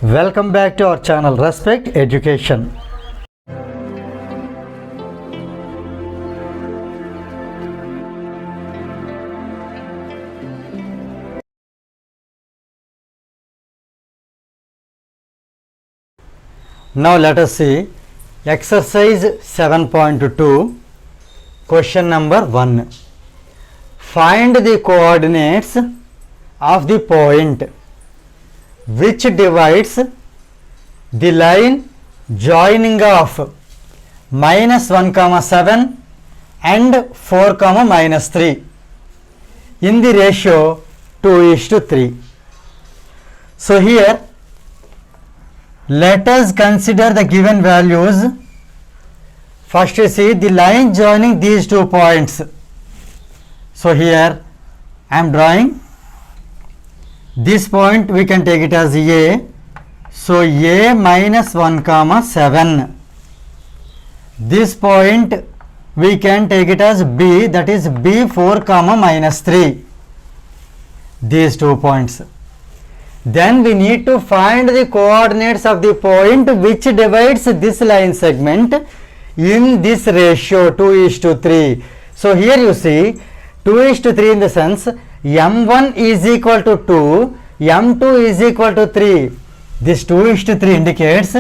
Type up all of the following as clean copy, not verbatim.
Welcome back to our channel Respect Education. Now let us see exercise 7.2, question number 1. Find the coordinates of the point which divides the line joining of -1, 7 and 4, -3 in the ratio 2:3. So here let us consider the given values. First you see the line joining these 2 points. So here I am drawing this point, we can take it as A. So A -1, 7. This point we can take it as B, that is B 4, -3. These 2 points. Then we need to find the coordinates of the point which divides this line segment in this ratio 2:3. So here you see 2:3 in the sense M1 is equal to 2, M2 is equal to 3. This 2:3 indicates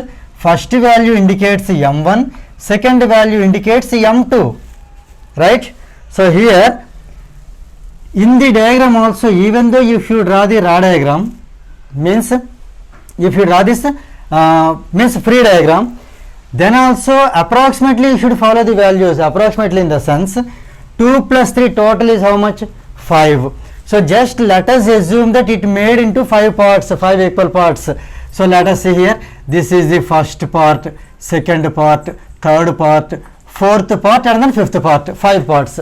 first value indicates M1, second value indicates M2, right? So here in the diagram also, even though if you draw the raw diagram, means if you draw this means free diagram, then also approximately you should follow the values approximately, in the sense 2 plus 3 total is how much? 5. So just let us assume that it made into 5 parts, 5 equal parts. So let us see here, this is the first part, second part, third part, fourth part, and then fifth part, 5 parts.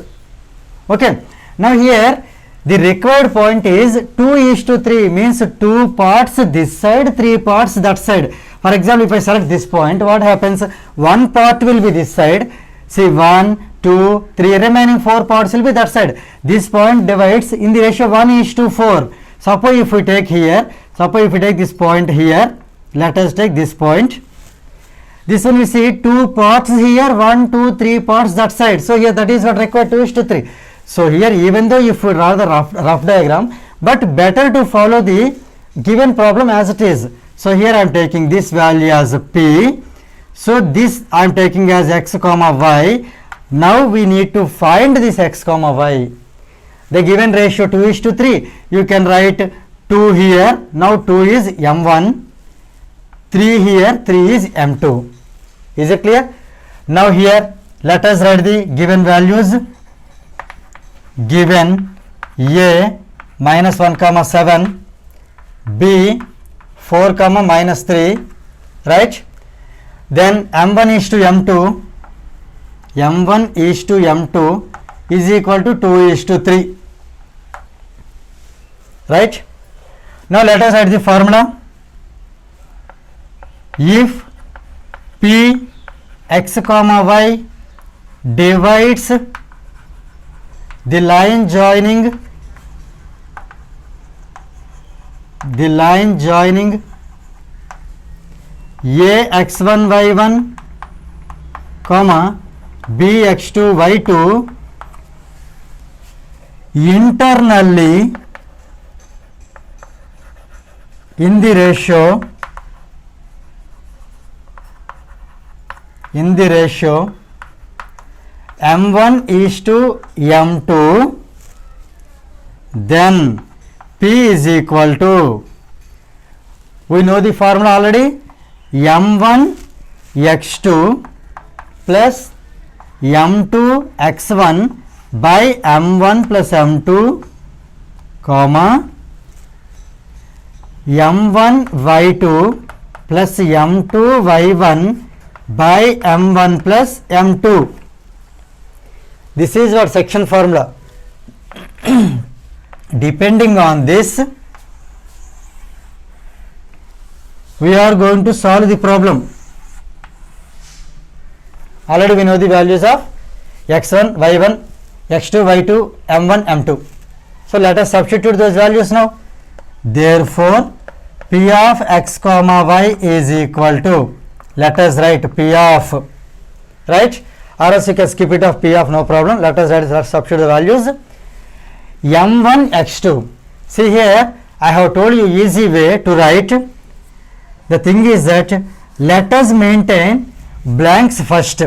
Okay, now here the required point is 2:3, means 2 parts this side, 3 parts that side. For example, if I select this point, what happens? 1 part will be this side. See, 1, 2, 3, remaining 4 parts will be that side. This point divides in the ratio 1:4. Suppose if we take here, suppose if we take this point here, let us take this point. This one we see 2 parts here, 1, 2, 3 parts that side. So here that is what required 2:3. So here, even though if we draw the rough diagram, but better to follow the given problem as it is. So here I am taking this value as P. So this I am taking as x, y. Now we need to find this x, y. The given ratio 2:3. You can write 2 here. Now 2 is M1. 3 here. 3 is M2. Is it clear? Now here let us write the given values. Given A -1, 7, B 4, -3, right? Then M1 is to M2, M1 is to M2 is equal to 2:3, right? Now let us write the formula. If P x, y divides the line joining A x1 y1, B x2 y2 internally in the ratio M1 is to M2, then P is equal to, we know the formula already, M1 x2 plus M2 x1 by M1 plus M2, M1 y2 plus M2 y1 by M1 plus M2. This is our section formula. Depending on this, we are going to solve the problem. Already we know the values of x1, y1, x2, y2, m1, m2. So let us substitute those values now. Therefore, P of x comma y is equal to, let us write P of, right, or else you can skip it off, P of, no problem. Let us write, let's substitute the values. M1 x2. See here, I have told you easy way to write. The thing is that let us maintain blanks first.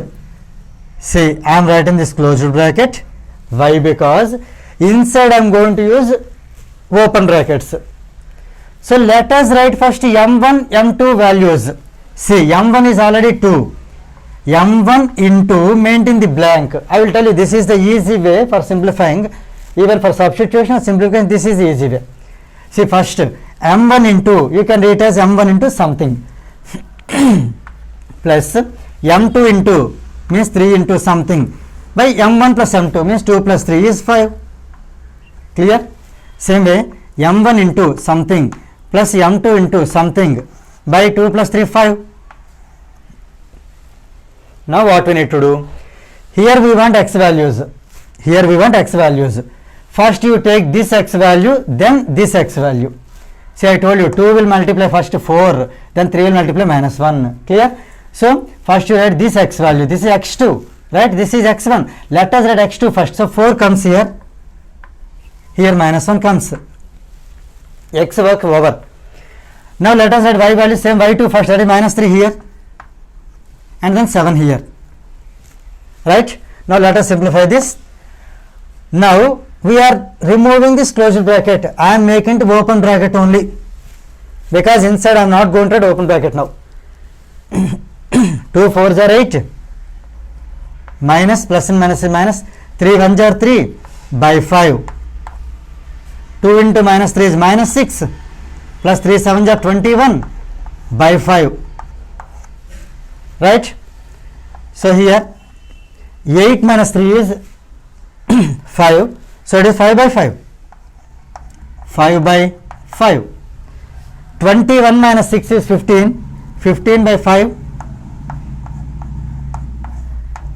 See, I am writing this closed bracket. Why? Because inside I am going to use open brackets. So let us write first M1, M2 values. See, M1 is already 2. M1 into, maintain the blank. I will tell you, this is the easy way for simplifying. Even for substitution or simplification, this is the easy way. See, first M1 into, you can write as M1 into something plus M2 into means 3 into something by M1 plus M2 means 2 plus 3 is 5. Clear? Same way, M1 into something plus M2 into something by 2 plus 3 5. Now what we need to do? Here we want x values. Here we want x values. First you take this x value, then this x value. See, I told you 2 will multiply first 4, then 3 will multiply minus 1. Clear? So first you write this x value. This is x2, right? This is x1. Let us write x2 first. So 4 comes here. Here minus 1 comes. X work over. Now let us write y value, same y2 first. That is minus 3 here. And then 7 here. Right? Now let us simplify this. Now we are removing this closed bracket. I am making it open bracket only, because inside I am not going to write open bracket now. 2 4s are 8, minus plus and minus is minus, 3 1s are 3 by 5. 2 into minus 3 is minus 6, plus 3 7s are 21 by 5. Right? So here 8 minus 3 is 5. So it is 5 by 5. 5 by 5. 21 minus 6 is 15. 15 by 5.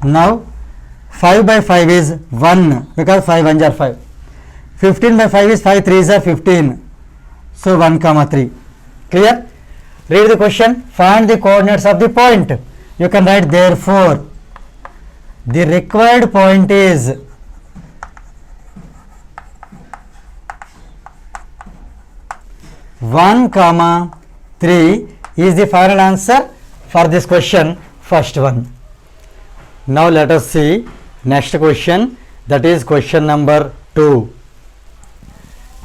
Now 5 by 5 is 1, because 5 1s are 5. 15 by 5 is 5 3s are 15. So 1 comma 3. Clear? Read the question. Find the coordinates of the point. You can write, therefore the required point is (1, 3) is the final answer for this question, first one. Now let us see next question, that is question number 2.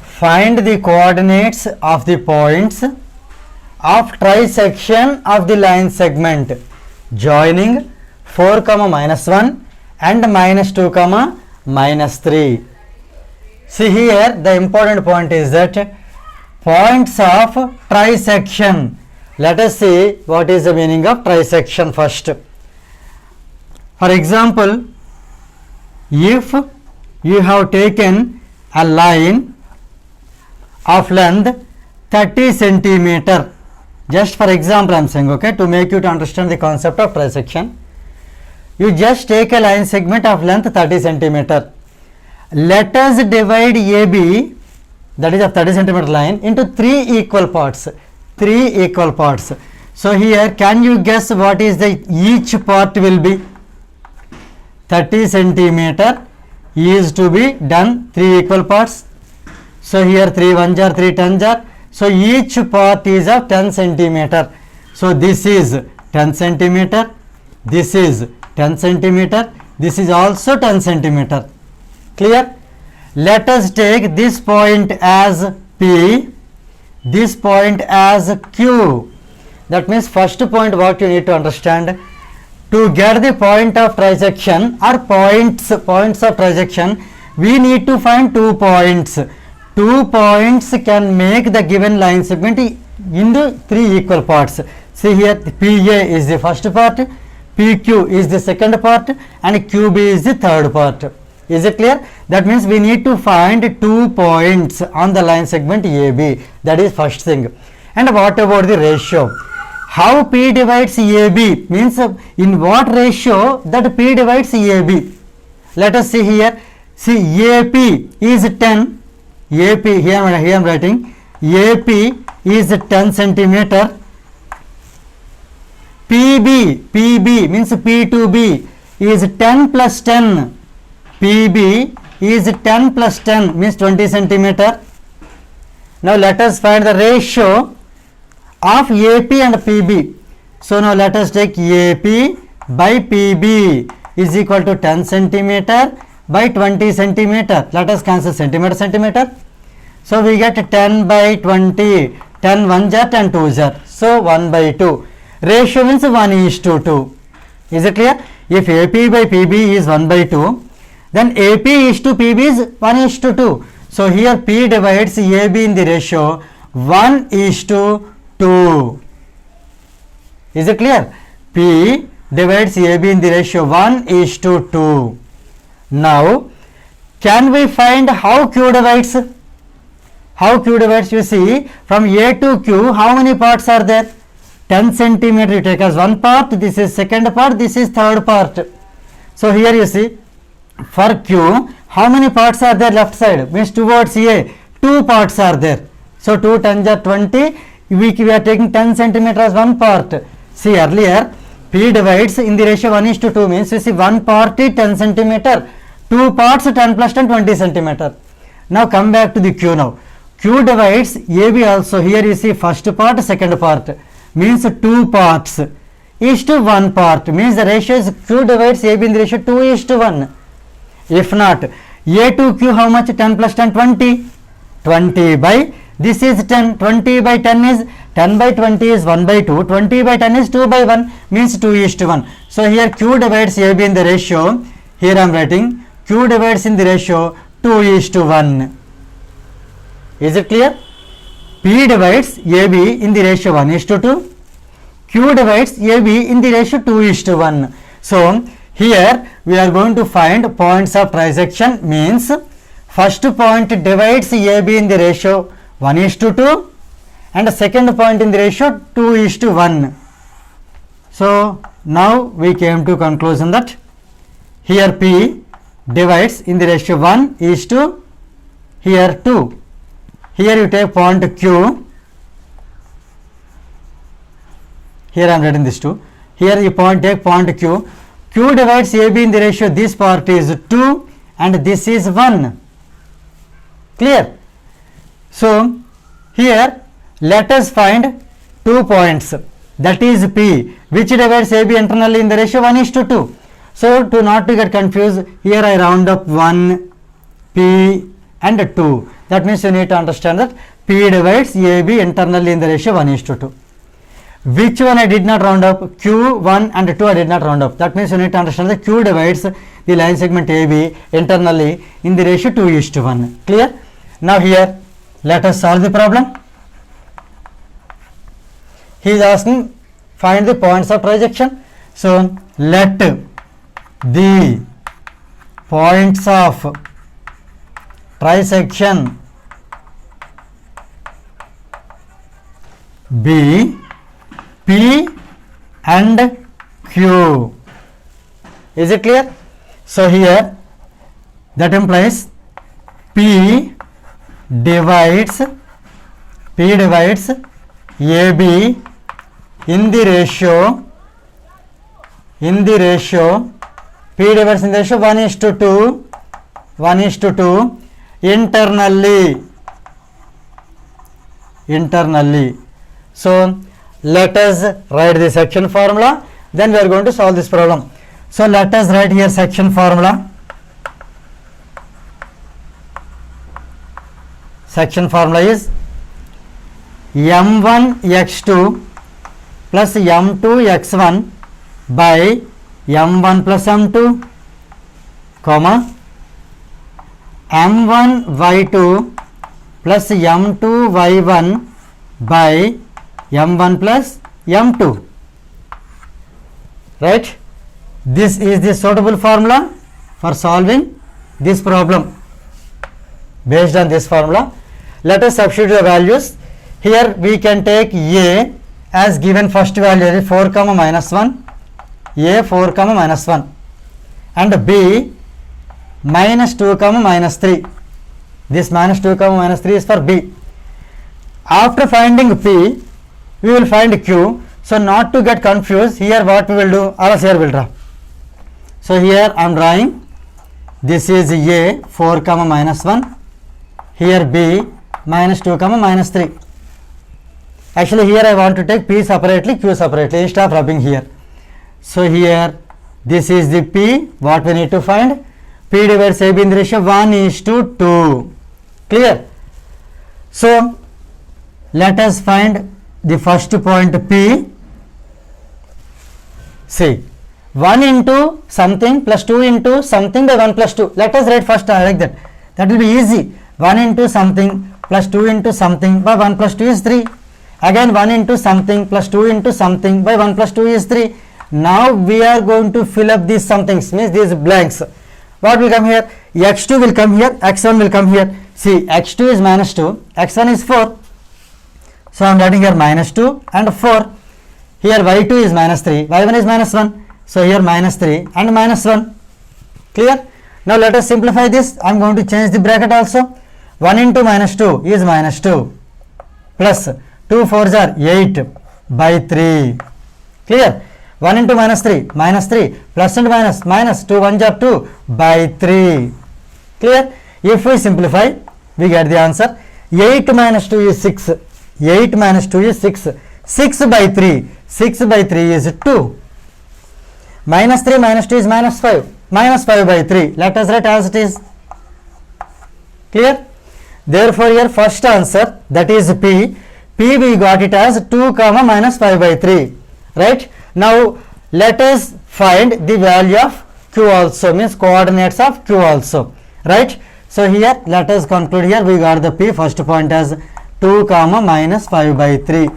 Find the coordinates of the points of trisection of the line segment joining 4, minus 1 and minus 2, minus 3. See here, the important point is that points of trisection. Let us see what is the meaning of trisection first. For example, if you have taken a line of length 30 centimeter, just for example I am saying, okay, to make you to understand the concept of trisection, you just take a line segment of length 30 centimeter. Let us divide AB, that is a 30 centimeter line, into 3 equal parts. 3 equal parts. So here, can you guess what is the each part will be? 30 centimeter is to be done 3 equal parts. So here 3 1s are 3 10s are. So each part is of 10 centimeter. So this is 10 centimeter. This is 10 centimeter. This is also 10 centimeter. Clear? Let us take this point as P, this point as Q. That means first point what you need to understand, to get the point of trisection or points of trisection, we need to find 2 points. 2 points can make the given line segment into 3 equal parts. See here, PA is the first part, PQ is the second part, and QB is the third part. Is it clear? That means we need to find 2 points on the line segment AB. That is first thing. And what about the ratio? How P divides AB? Means in what ratio that P divides AB? Let us see here. See, AP is 10. AP, here I am writing, AP is 10 centimeter. PB means P to B is 10 plus 10. PB is 10 plus 10 means 20 centimeter. Now let us find the ratio of AP and PB. So now let us take AP by PB is equal to 10 centimeter by 20 centimeter. Let us cancel centimeter. So we get 10 by 20. 10 1 jar, 10 2 jar. So 1 by 2. Ratio means 1:2. Is it clear? If AP by PB is 1 by 2, then AP is to PB is 1:2. So here P divides AB in the ratio 1:2. Is it clear? P divides AB in the ratio 1:2. Now, can we find how Q divides? How Q divides? You see, from A to Q, how many parts are there? 10 centimeter you take as one part, this is second part, this is third part. So here you see, for Q, how many parts are there left side? Means towards A, 2 parts are there. So 2 10 are 20, we are taking 10 centimeter as one part. See earlier, P divides in the ratio 1:2 means you see one part is 10 centimeter, 2 parts 10 plus 10 20 centimeter. Now come back to the Q now. Q divides AB also. Here you see first part, second part means 2 parts is to 1 part means the ratio is Q divides AB in the ratio 2:1. If not, A to Q how much? 10 plus 10 20. 20 by this is 10. 20 by 10 is 10 by 20 is 1 by 2. 20 by 10 is 2 by 1 means 2:1. So here Q divides AB in the ratio. Here I am writing Q divides in the ratio 2:1. Is it clear? P divides AB in the ratio 1:2. Q divides AB in the ratio 2:1. So here we are going to find points of trisection means first point divides AB in the ratio 1:2 and second point in the ratio 2:1. So now we came to conclusion that here P divides in the ratio 1:2, here 2. Here you take point Q. Here I am writing this 2. Here you take point Q. Q divides AB in the ratio, this part is 2 and this is 1. Clear? So here let us find 2 points, that is P, which divides AB internally in the ratio 1:2. So to not to get confused, here I round up 1, P and 2. That means you need to understand that P divides AB internally in the ratio 1:2. Which one I did not round up? Q, 1 and 2 I did not round up. That means you need to understand that Q divides the line segment AB internally in the ratio 2:1. Clear? Now here let us solve the problem. He is asking find the points of trisection. So let the points of trisection be P and Q. Is it clear? So here that implies P divides AB in the ratio P divides in the ratio 1:2 internally. So let us write the section formula, then we are going to solve this problem. So let us write here section formula. Section formula is m1x2 plus m2x1 by m1 plus m2, comma m1y2 plus m2y1 by m1 plus m2. Right? This is the suitable formula for solving this problem. Based on this formula, let us substitute the values. Here we can take A as given first value 4, -1, A 4, -1 and B -2, -3. This -2, -3 is for B. After finding P, we will find Q. So not to get confused, here what we will do, all here will draw. So here I am drawing, this is A 4 comma minus 1, here B minus 2 comma minus 3. Actually here I want to take P separately, Q separately instead of rubbing here. So here this is the P, what we need to find, P divides AB in the ratio 1:2. Clear? So let us find the first point P. See, 1 into something plus 2 into something by 1 plus 2. Let us write first like that. That will be easy. 1 into something plus 2 into something by 1 plus 2 is 3. Again 1 into something plus 2 into something by 1 plus 2 is 3. Now we are going to fill up these somethings, means these blanks. What will come here? X2 will come here, X1 will come here. See, X2 is minus 2, X1 is 4. So I am writing here minus 2 and 4. Here y2 is minus 3, y1 is minus 1. So here minus 3 and minus 1. Clear? Now let us simplify this. I am going to change the bracket also. 1 into minus 2 is minus 2 plus 2 4s are 8 by 3. Clear? 1 into minus 3 plus and minus 2 1s are 2 by 3. Clear? If we simplify, we get the answer. 8 minus 2 is 6. 8 minus 2 is 6. 6 by 3. 6 by 3 is 2. Minus 3 minus 2 is minus 5. Minus 5 by 3. Let us write as it is. Clear? Therefore, here first answer, that is P. P we got it as 2 comma minus 5 by 3. Right? Now let us find the value of Q also, means coordinates of Q also. Right? So here let us conclude, here we got the P first point as 2 comma minus 5 by 3.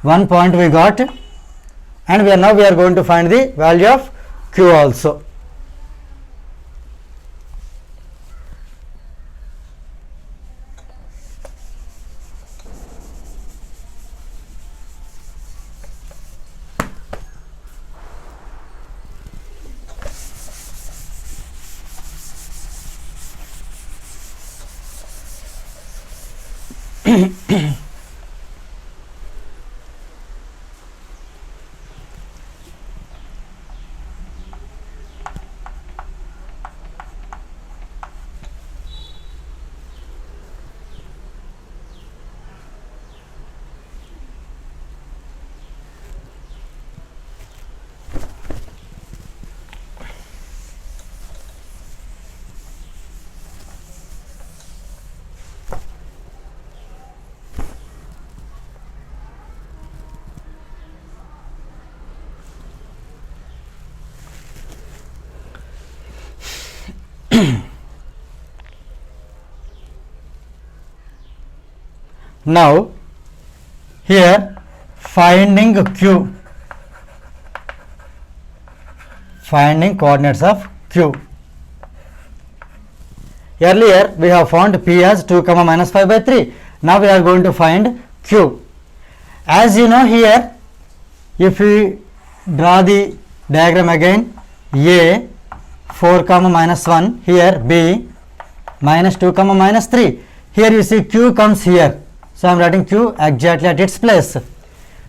1 point we got, and now we are going to find the value of Q also. Now here finding Q, finding coordinates of Q. Earlier we have found P as 2 comma minus 5 by 3. Now we are going to find Q. As you know, here if we draw the diagram again, A 4 comma minus 1, here B minus 2 comma minus 3. Here you see Q comes here. So I am writing Q exactly at its place.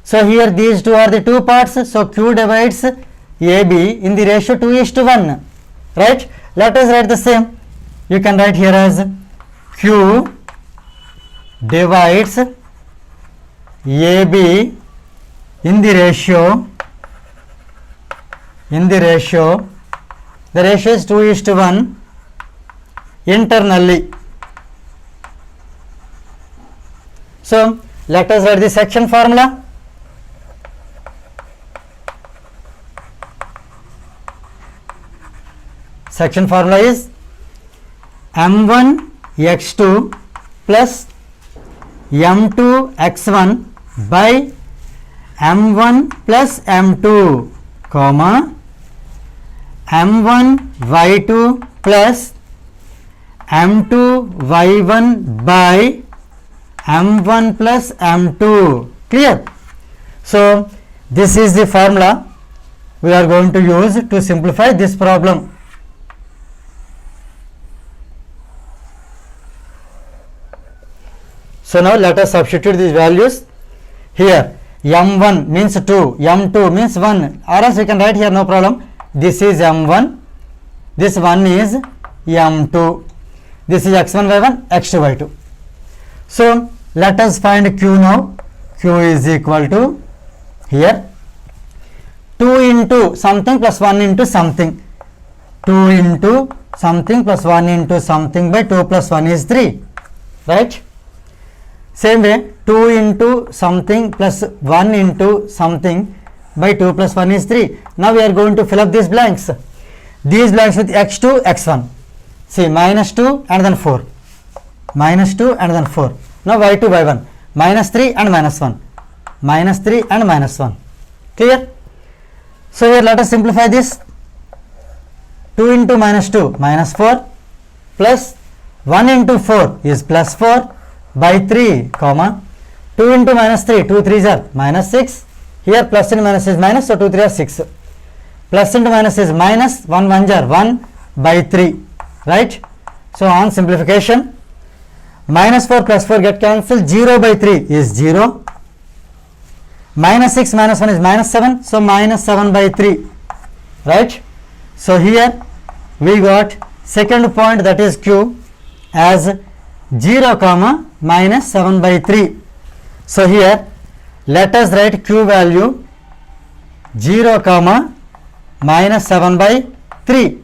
So here these two are the two parts. So Q divides AB in the ratio 2:1. Right? Let us write the same. You can write here as Q divides AB in the ratio. The ratio is 2:1 internally. So let us write the section formula. Section formula is M1 x2 plus M2 x1 by M1 plus M2, comma M1 y2 plus M2 y1 by M1 plus M2. Clear? So this is the formula we are going to use to simplify this problem. So now let us substitute these values here. M1 means 2, M2 means 1, or else we can write here, no problem. This is M1, this one is M2, this is x1 y1, x2 y2. So let us find Q now. Q is equal to here 2 into something plus 1 into something, 2 into something plus 1 into something by 2 plus 1 is 3, right? Same way, 2 into something plus 1 into something by 2 plus 1 is 3. Now we are going to fill up these blanks. These blanks with x2, x1. See, minus 2 and then 4. Minus 2 and then 4. Now y2, y1. Minus 3 and minus 1. Minus 3 and minus 1. Clear? So here let us simplify this. 2 into minus 2, minus 4, plus 1 into 4 is plus 4 by 3, comma 2 into minus 3, 2 3s are minus 6. Here plus and minus is minus, so 2 3 are 6. Plus into minus is minus, 1 1s are 1 by 3, right? So on simplification, minus 4 plus 4 get cancelled, 0 by 3 is 0. Minus 6 minus 1 is minus 7, so minus 7 by 3, right? So here we got second point, that is Q, as 0 comma minus 7 by 3. So here let us write Q value 0 comma minus 7 by 3,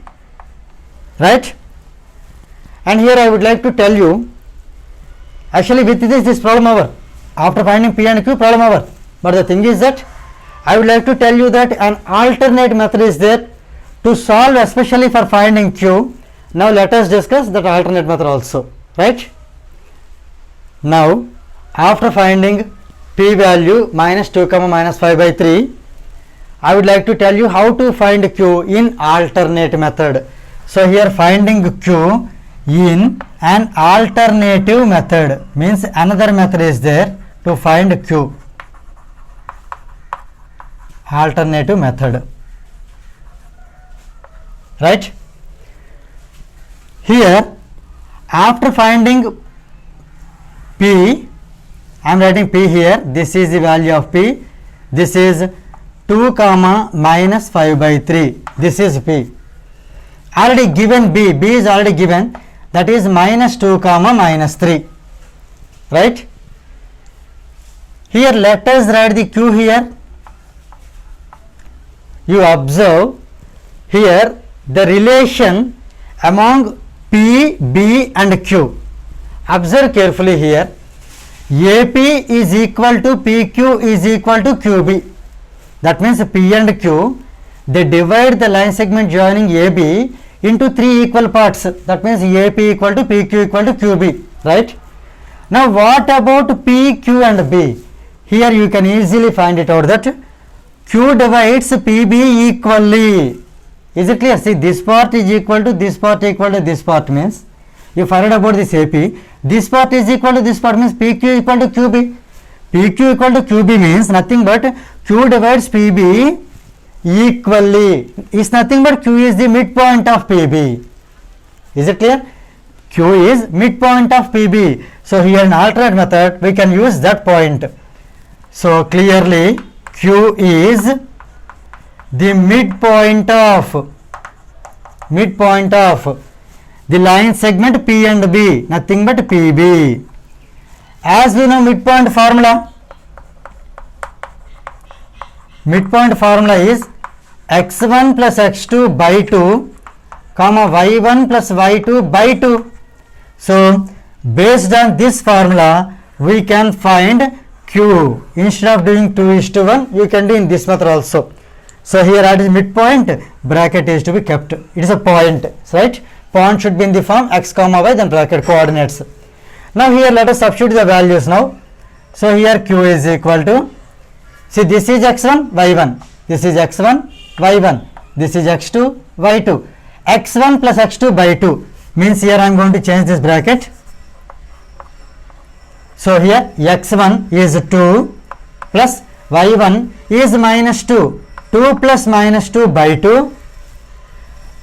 right? And here I would like to tell you, actually with this problem over. After finding P and Q, problem over. But the thing is that I would like to tell you that an alternate method is there to solve, especially for finding Q. Now let us discuss that alternate method also, right? Now after finding P value minus 2 comma minus 5 by 3, I would like to tell you how to find Q in alternate method. So here finding Q in an alternative method means another method is there to find Q. Alternative method, right? Here after finding P, I am writing P here, this is the value of P, this is 2 comma minus 5 by 3, this is P. Already given B, B is already given, that is minus 2 comma minus 3, right? Here let us write the Q here. You observe here the relation among P, B and Q. Observe carefully here. AP is equal to PQ is equal to QB. That means P and Q, they divide the line segment joining AB into 3 equal parts. That means AP equal to PQ equal to QB, right? Now what about PQ and B? Here you can easily find it out that Q divides PB equally. Is it clear? See, this part is equal to this part equal to this part means, you find out about this AP, this part is equal to this part means PQ equal to QB. PQ equal to QB means nothing but Q divides PB equally. Is nothing but Q is the midpoint of PB. Is it clear? Q is midpoint of PB. So here in alternate method we can use that point. So clearly Q is the midpoint of the line segment P and B, nothing but PB. As we know midpoint formula is x1 plus x2 by 2 comma y1 plus y2 by 2. So based on this formula we can find Q. Instead of doing 2:1 you can do in this method also. So here at midpoint bracket is to be kept. It is a point, right? Point should be in the form x comma y, then bracket coordinates. Now here let us substitute the values now. So here Q is equal to, see this is x1 y1, this is x1 y1, this is x2 y2. x1 plus x2 by 2 means here I am going to change this bracket. So here x1 is 2 plus y1 is minus 2. 2 plus minus 2 by 2,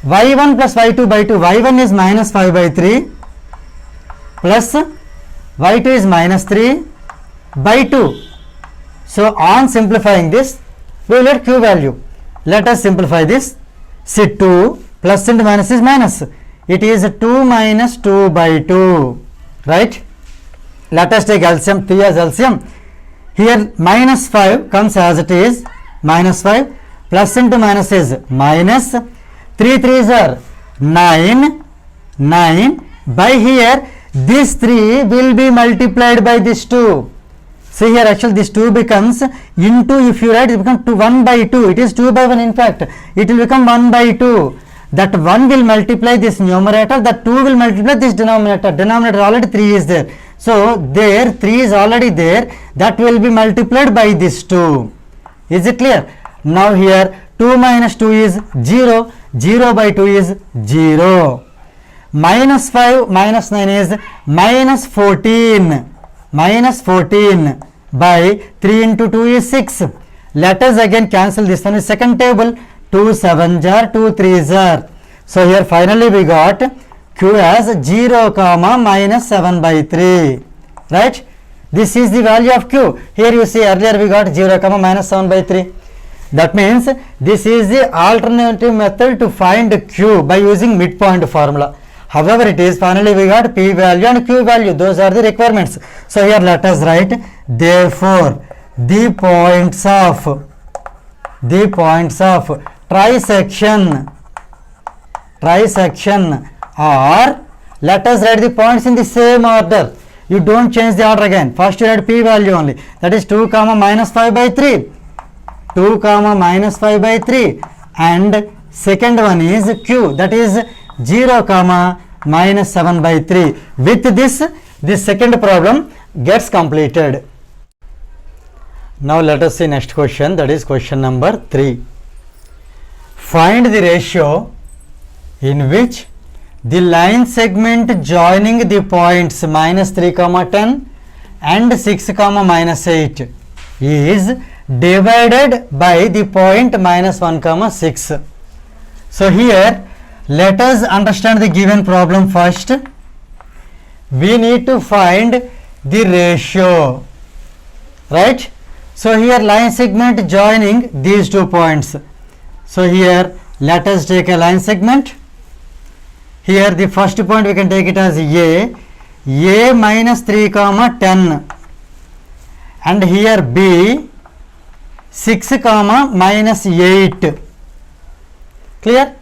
y1 plus y2 by 2, y1 is minus 5 by 3 plus y2 is minus 3 by 2. So on simplifying this, we will get q value. Let us simplify this. See, 2 plus into minus is minus. It is 2 minus 2 by 2, right? Let us take LCM, 3 as LCM. Here minus 5 comes as it is, minus 5 plus into minus is minus 3 3s are 9, 9 by here this 3 will be multiplied by this 2. See here, actually this 2 becomes into, if you write, it becomes 1 by 2. It is 2 by 1 in fact. It will become 1 by 2. That 1 will multiply this numerator, that 2 will multiply this denominator. Denominator already 3 is there. So there 3 is already there. That will be multiplied by this 2. Is it clear? Now here 2 minus 2 is 0. 0 by 2 is 0. Minus 5 minus 9 is minus 14. Minus 14 by 3 into 2 is 6. Let us again cancel this one in second table. 2 7s are 2 3s are. So here finally we got q as 0 comma minus 7 by 3. Right? This is the value of q. Here you see earlier we got 0 comma minus 7 by 3. That means this is the alternative method to find q by using midpoint formula. However, it is finally we got p value and q value. Those are the requirements. So here let us write, therefore the points of trisection are, let us write the points in the same order. You don't change the order again. First you write p value only. That is 2 comma minus 5 by 3. 2 comma minus 5 by 3. And second one is q. That is 0 comma minus 7 by 3. With this second problem gets completed. Now let us see next question, that is question number 3. Find the ratio in which the line segment joining the points minus 3 comma 10 and 6 comma minus 8 is divided by the point minus 1 comma 6. So here let us understand the given problem first. We need to find the ratio, right? So here line segment joining these 2 points. So here let us take a line segment. Here the first point we can take it as a minus 3 comma 10, and here b 6 comma minus 8. Clear?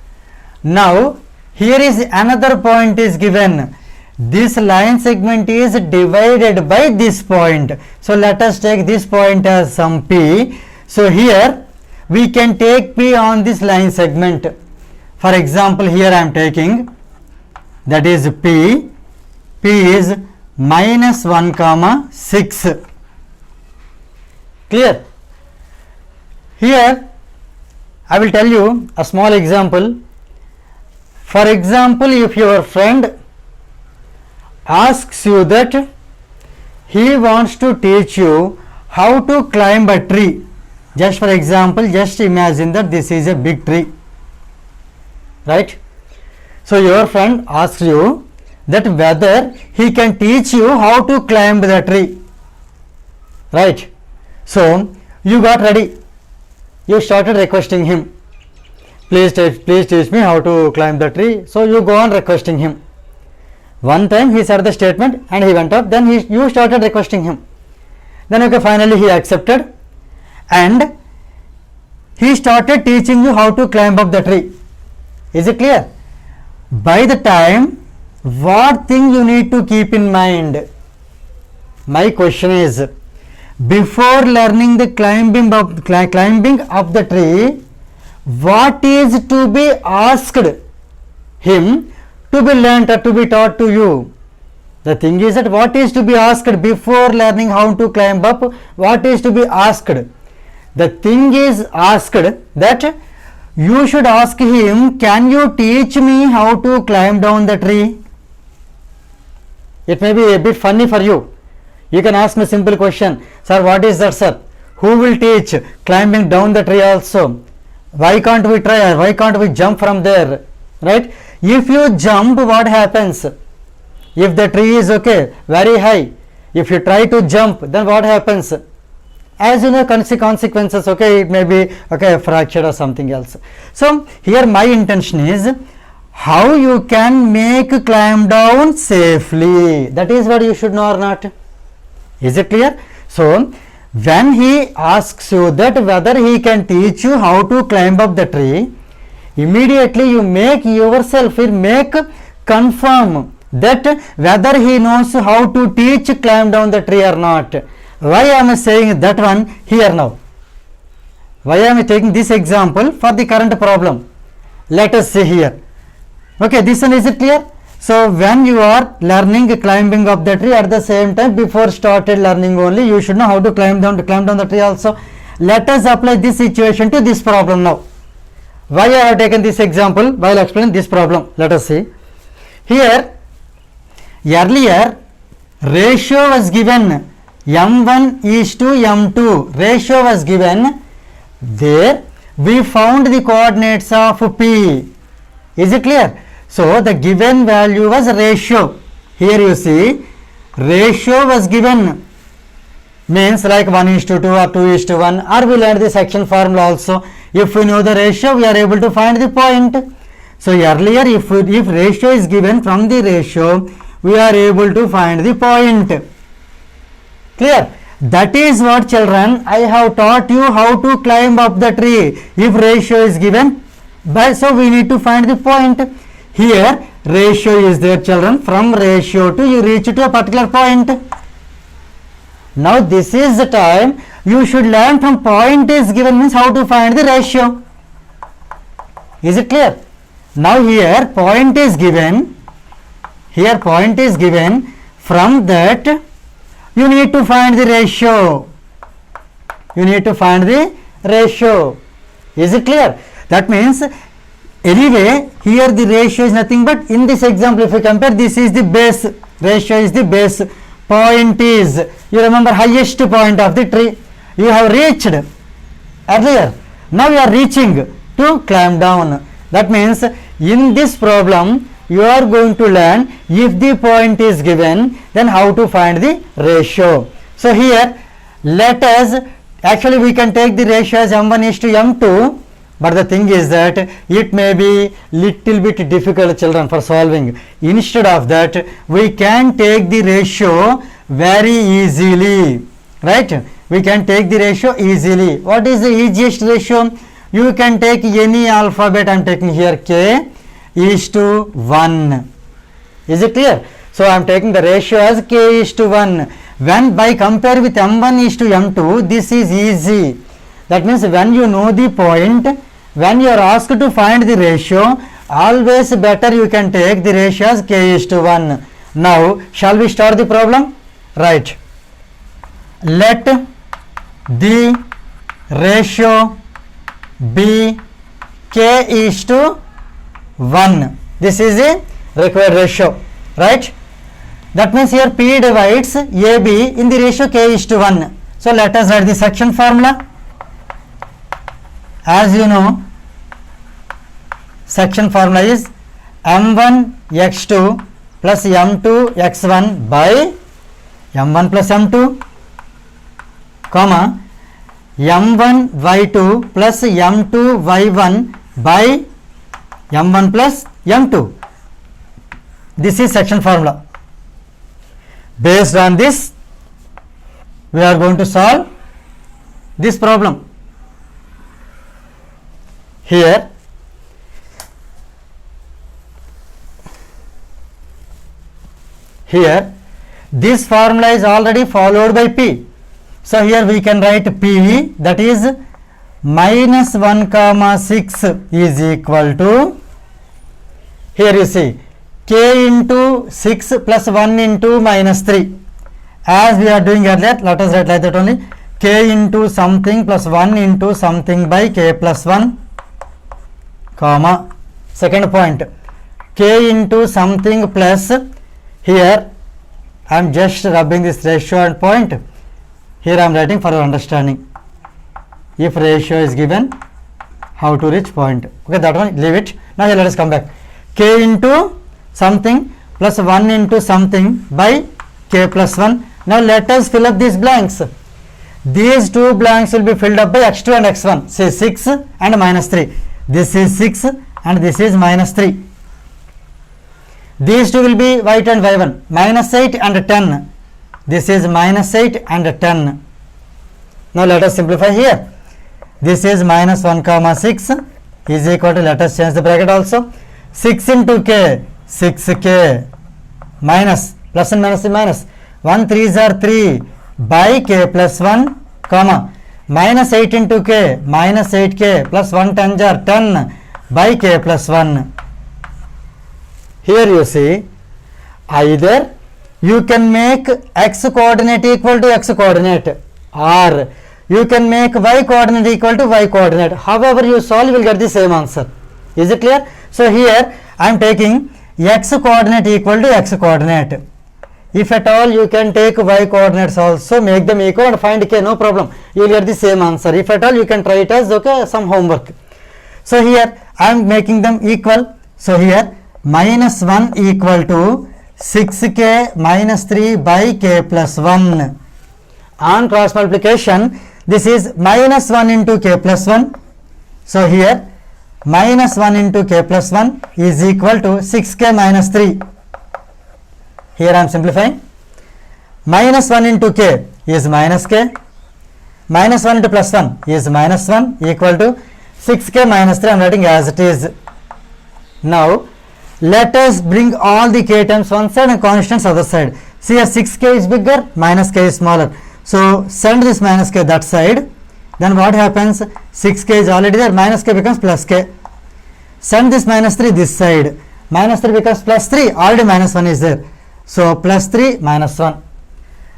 Now here is another point is given. This line segment is divided by this point. So let us take this point as some p. So here we can take p on this line segment. For example, here I am taking, that is p is minus 1 comma 6. Clear? Here I will tell you a small example. For example, if your friend asks you that he wants to teach you how to climb a tree. Just for example, just imagine that this is a big tree, right? So your friend asks you that whether he can teach you how to climb the tree, right? So you got ready, you started requesting him, please teach me how to climb the tree. So you go on requesting him. One time he said the statement and he went up, then you started requesting him. Then okay, finally he accepted and he started teaching you how to climb up the tree. Is it clear? By the time, what thing you need to keep in mind? My question is, before learning the climbing up the tree, what is to be asked him to be learnt or to be taught to you? The thing is that what is to be asked before learning how to climb up? What is to be asked? The thing is asked that you should ask him, can you teach me how to climb down the tree? It may be a bit funny for you. You can ask me a simple question, sir, what is that, sir? Who will teach climbing down the tree also? Why can't we try? Why can't we jump from there? Right? If you jump, what happens? If the tree is okay, very high, If you try to jump, then what happens? As you know, consequences, okay, it may be, okay, fractured or something else. So here my intention is how you can make climb down safely. That is what you should know or not. Is it clear? So when he asks you that whether he can teach you how to climb up the tree, immediately you make yourself, confirm that whether he knows how to teach climb down the tree or not. Why I am saying that one here now? Why I am taking this example for the current problem? Let us see here. Okay, this one, is it clear? So when you are learning climbing up the tree, at the same time before started learning only, you should know how to climb down the tree also. Let us apply this situation to this problem now. Why I have taken this example? While explaining this problem, let us see. Here earlier ratio was given, m1 is to m2, ratio was given. There we found the coordinates of p. Is it clear? So the given value was ratio. Here you see ratio was given, means like 1:2 or 2:1, or we learned the section formula also. If we know the ratio, we are able to find the point. So earlier if ratio is given, from the ratio we are able to find the point. Clear? That is what, children, I have taught you how to climb up the tree. If ratio is given, so we need to find the point. Here ratio is there, children. From ratio to you reach to a particular point. Now this is the time you should learn from point is given, means how to find the ratio. Is it clear? Now here point is given. Here point is given. From that you need to find the ratio. You need to find the ratio. Is it clear? That means anyway here the ratio is nothing but, in this example if you compare, this is the base, ratio is the base, point is, you remember, highest point of the tree. You have reached earlier, now you are reaching to climb down. That means in this problem you are going to learn, if the point is given, then how to find the ratio. So here let us, actually we can take the ratio as m1 is to m2, but the thing is that it may be little bit difficult, children, for solving. Instead of that we can take the ratio very easily, right? We can take the ratio easily. What is the easiest ratio? You can take any alphabet. I am taking here k is to 1. Is it clear? So I am taking the ratio as k is to 1. When by compare with m1 is to m2, this is easy. That means when you know the point, when you are asked to find the ratio, always better you can take the ratio as k is to 1. Now shall we start the problem? Right. Let the ratio be k is to 1. This is a required ratio, right? That means here P divides AB in the ratio k is to 1. So let us write the section formula. As you know, section formula is m1 x2 plus m2 x1 by m1 plus m2, comma m1 y2 plus m2 y1 by m1 plus m2. This is section formula. Based on this, we are going to solve this problem. Here this formula is already followed by P. So here we can write P, that is minus 1 comma 6 is equal to, here you see, k into 6 plus 1 into minus 3. As we are doing earlier, let us write like that only, k into something plus 1 into something by k plus 1, comma, second point, k into something plus, here I am just rubbing this ratio and point, here I am writing for your understanding. If ratio is given, how to reach point. Okay, that one leave it. Now here let us come back. K into something plus 1 into something by k plus 1 Now let us fill up these blanks. These two blanks will be filled up by x2 and x1. Say 6 and minus 3. This is 6 and this is minus 3. These two will be y2 and y1. Minus 8 and 10. This is minus 8 and 10. Now let us simplify here. This is minus 1 comma 6 is equal to, let us change the bracket also. 6 into k, 6k, minus, plus and minus is minus. 1 3s are 3 by k plus 1, comma, minus 8 into k, minus 8k, plus 1 10s are 10 by k plus 1. Here you see, either you can make x coordinate equal to x coordinate, or you can make y coordinate equal to y coordinate. However you solve, you will get the same answer. Is it clear? So here I am taking x coordinate equal to x coordinate. If at all you can take y coordinates also, make them equal and find k, no problem. You will get the same answer. If at all you can try it as, okay, some homework. So here I am making them equal. So here minus 1 equal to 6k minus 3 by k plus 1. On cross multiplication, this is minus 1 into k plus 1. So here minus 1 into k plus 1 is equal to 6k minus 3. Here I am simplifying. Minus 1 into k is minus k. Minus 1 into plus 1 is minus 1 equal to 6k minus 3. I am writing as it is. Now let us bring all the k terms one side and constants other side. See, here 6k is bigger, minus k is smaller. So send this minus k that side. Then what happens? 6k is already there, minus k becomes plus k. Send this minus 3 this side. Minus 3 becomes plus 3, already minus 1 is there. So plus 3 minus 1.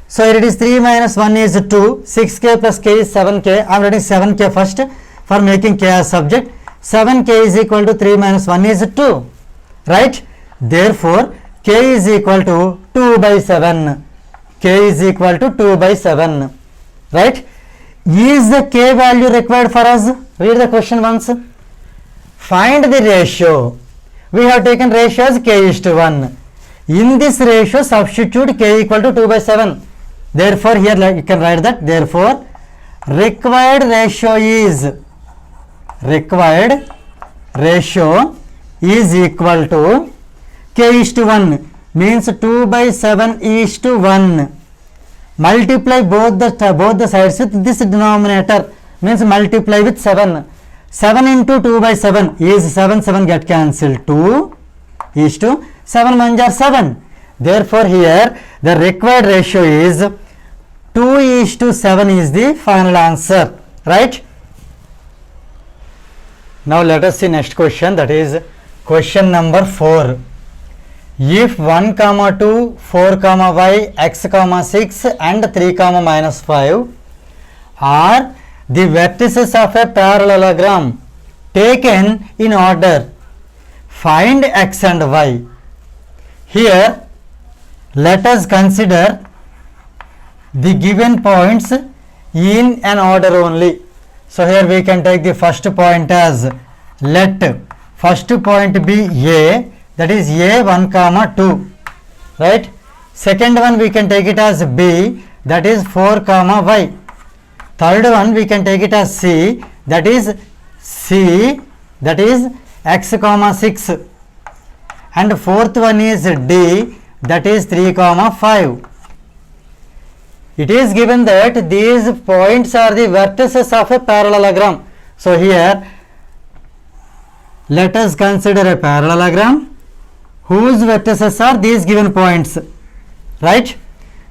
So here it is 3 minus 1 is 2. 6k plus k is 7k. I am writing 7k first for making k as subject. 7k is equal to 3 minus 1 is 2. Right? Therefore, k is equal to 2 by 7. K is equal to 2 by 7. Right? Is the k value required for us? Read the question once. Find the ratio. We have taken ratio as k is to 1. In this ratio, substitute k equal to 2 by 7. Therefore, here you can write that. Therefore, required ratio is equal to k is to 1, means 2 by 7 is to 1. Multiply both the sides with this denominator, means multiply with 7. 7 into 2 by 7 is 7, 7 get cancelled. 2 is to 7 1s are 7. Therefore, here the required ratio is 2 is to 7 is the final answer. Right? Now let us see next question, that is question number 4. If 1 comma 2, 4 comma y, x comma 6 and 3 comma minus 5 are the vertices of a parallelogram taken in order, find x and y. Here let us consider the given points in an order only. So here we can take the first point as, let first point be a, that is a 1 comma 2, right? Second one we can take it as b, that is 4 comma y. Third one we can take it as c, that is x comma 6. And fourth one is d, that is 3 comma 5. It is given that these points are the vertices of a parallelogram. So here let us consider a parallelogram whose vertices are these given points. Right?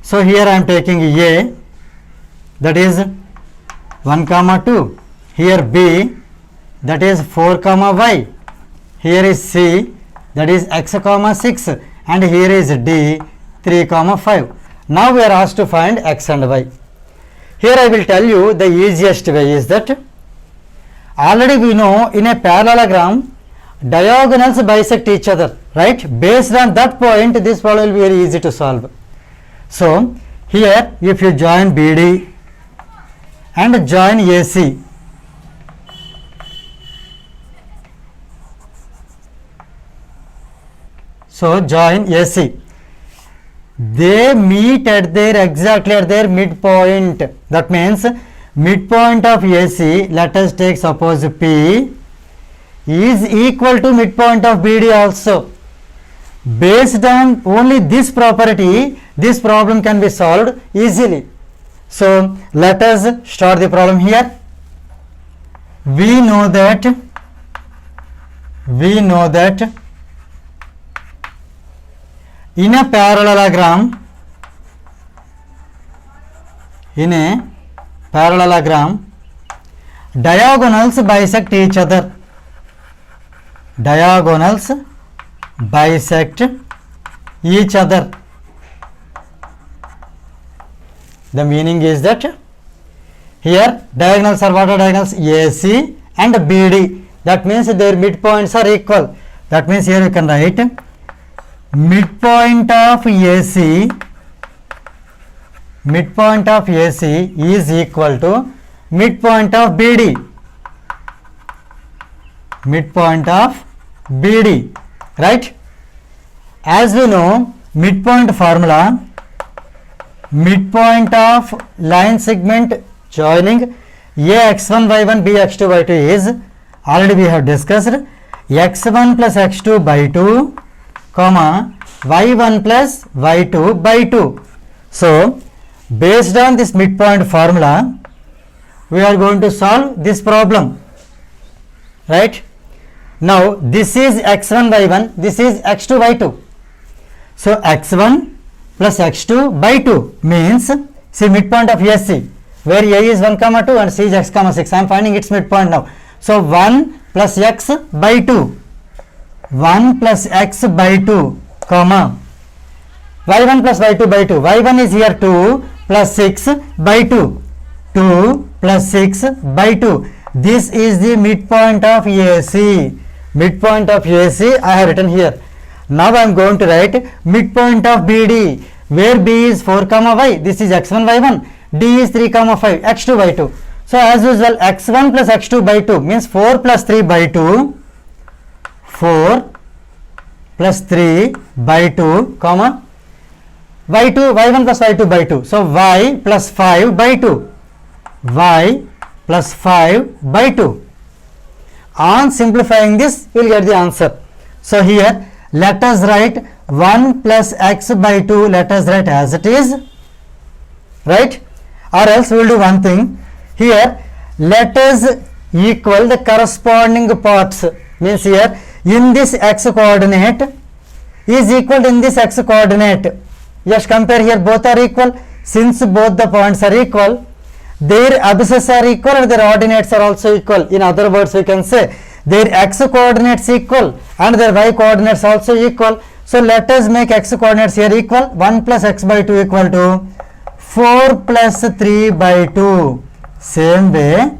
So here I am taking a, that is 1 comma 2. Here b, that is 4 comma y. Here is c, that is x comma 6. And here is d, 3 comma 5. Now we are asked to find x and y. Here I will tell you the easiest way is that already we know in a parallelogram diagonals bisect each other, right? Based on that point, this problem will be very easy to solve. So here if you join BD and join AC, so join AC. they meet at their exactly at their midpoint. That means midpoint of AC, let us take suppose P, is equal to midpoint of BD also. Based on only this property, this problem can be solved easily. So let us start the problem here. We know that in a parallelogram, diagonals bisect each other. Diagonals bisect each other. The meaning is that here diagonals are what are diagonals? AC and BD. That means their midpoints are equal. That means here you can write midpoint of AC is equal to midpoint of BD. Midpoint of BD, right? As we know, midpoint formula, midpoint of line segment joining AX1 y1 BX2 y2 is, already we have discussed, x1 plus x2 by 2 comma y1 plus y2 by 2. So based on this midpoint formula, we are going to solve this problem, right? Now this is x1 y1, this is x2 y2. So x1 plus x2 by 2 means, see midpoint of AC, where A is 1 comma 2 and C is x comma 6. I am finding its midpoint now. So 1 plus x by 2, 1 plus x by 2 comma y1 plus y2 by 2. Y1 is here 2 plus 6 by 2. 2 plus 6 by 2. This is the midpoint of AC. Midpoint of AC I have written here. Now I am going to write midpoint of BD, where B is 4 comma y. This is x1 y1. D is 3 comma 5, x2 y2. So as usual, x1 plus x2 by 2 means 4 plus 3 by 2. 4 plus 3 by 2 comma y2, y1 plus y2 by 2. So y plus 5 by 2. Y plus 5 by 2. On simplifying this, we will get the answer. So here let us write 1 plus x by 2, let us write as it is, right? Or else we will do one thing. Here let us equal the corresponding parts. Means here in this x coordinate is equal to in this x coordinate. Just compare here, both are equal. Since both the points are equal, their abscisses are equal and their ordinates are also equal. In other words, we can say their x coordinates equal and their y coordinates also equal. So let us make x coordinates here equal. 1 plus x by 2 equal to 4 plus 3 by 2. Same way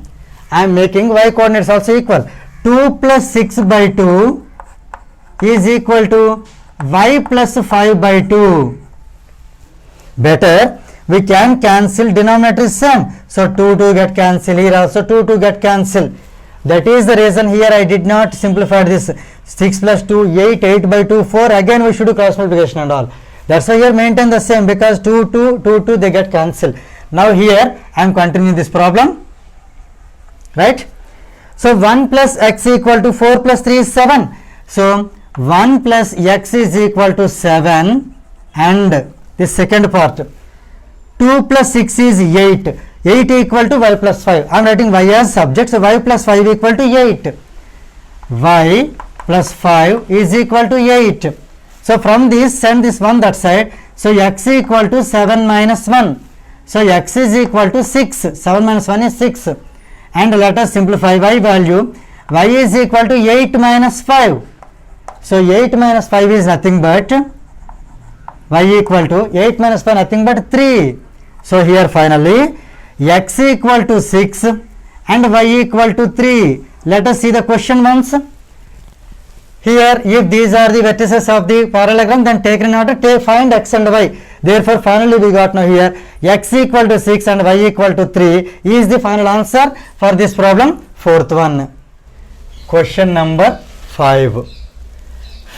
I am making y coordinates also equal. 2 plus 6 by 2 is equal to y plus 5 by 2. Better we can cancel, denominator is same. So 2 get cancel, here also 2 get cancel. That is the reason here I did not simplify this. 6 plus 2, 8, 8 by 2, 4. Again we should do cross multiplication and all. That's why here maintain the same, because 2 they get cancelled. Now here I am continuing this problem, right? So 1 plus x equal to 4 plus 3 is 7. So 1 plus x is equal to 7, and the second part 2 plus 6 is 8. 8 equal to y plus 5. I am writing y as subject. So y plus 5 equal to 8. Y plus 5 is equal to 8. So from this, send this 1 that side. So x equal to 7 minus 1. So x is equal to 6. 7 minus 1 is 6. And let us simplify y value. Y is equal to 8 minus 5. So 8 minus 5 is nothing but y equal to 8 minus 5 nothing but 3. So here finally x equal to 6 and y equal to 3. Let us see the question once. Here if these are the vertices of the parallelogram, then take in order, find x and y. Therefore finally we got now here x equal to 6 and y equal to 3 is the final answer for this problem. Fourth one. Question number 5.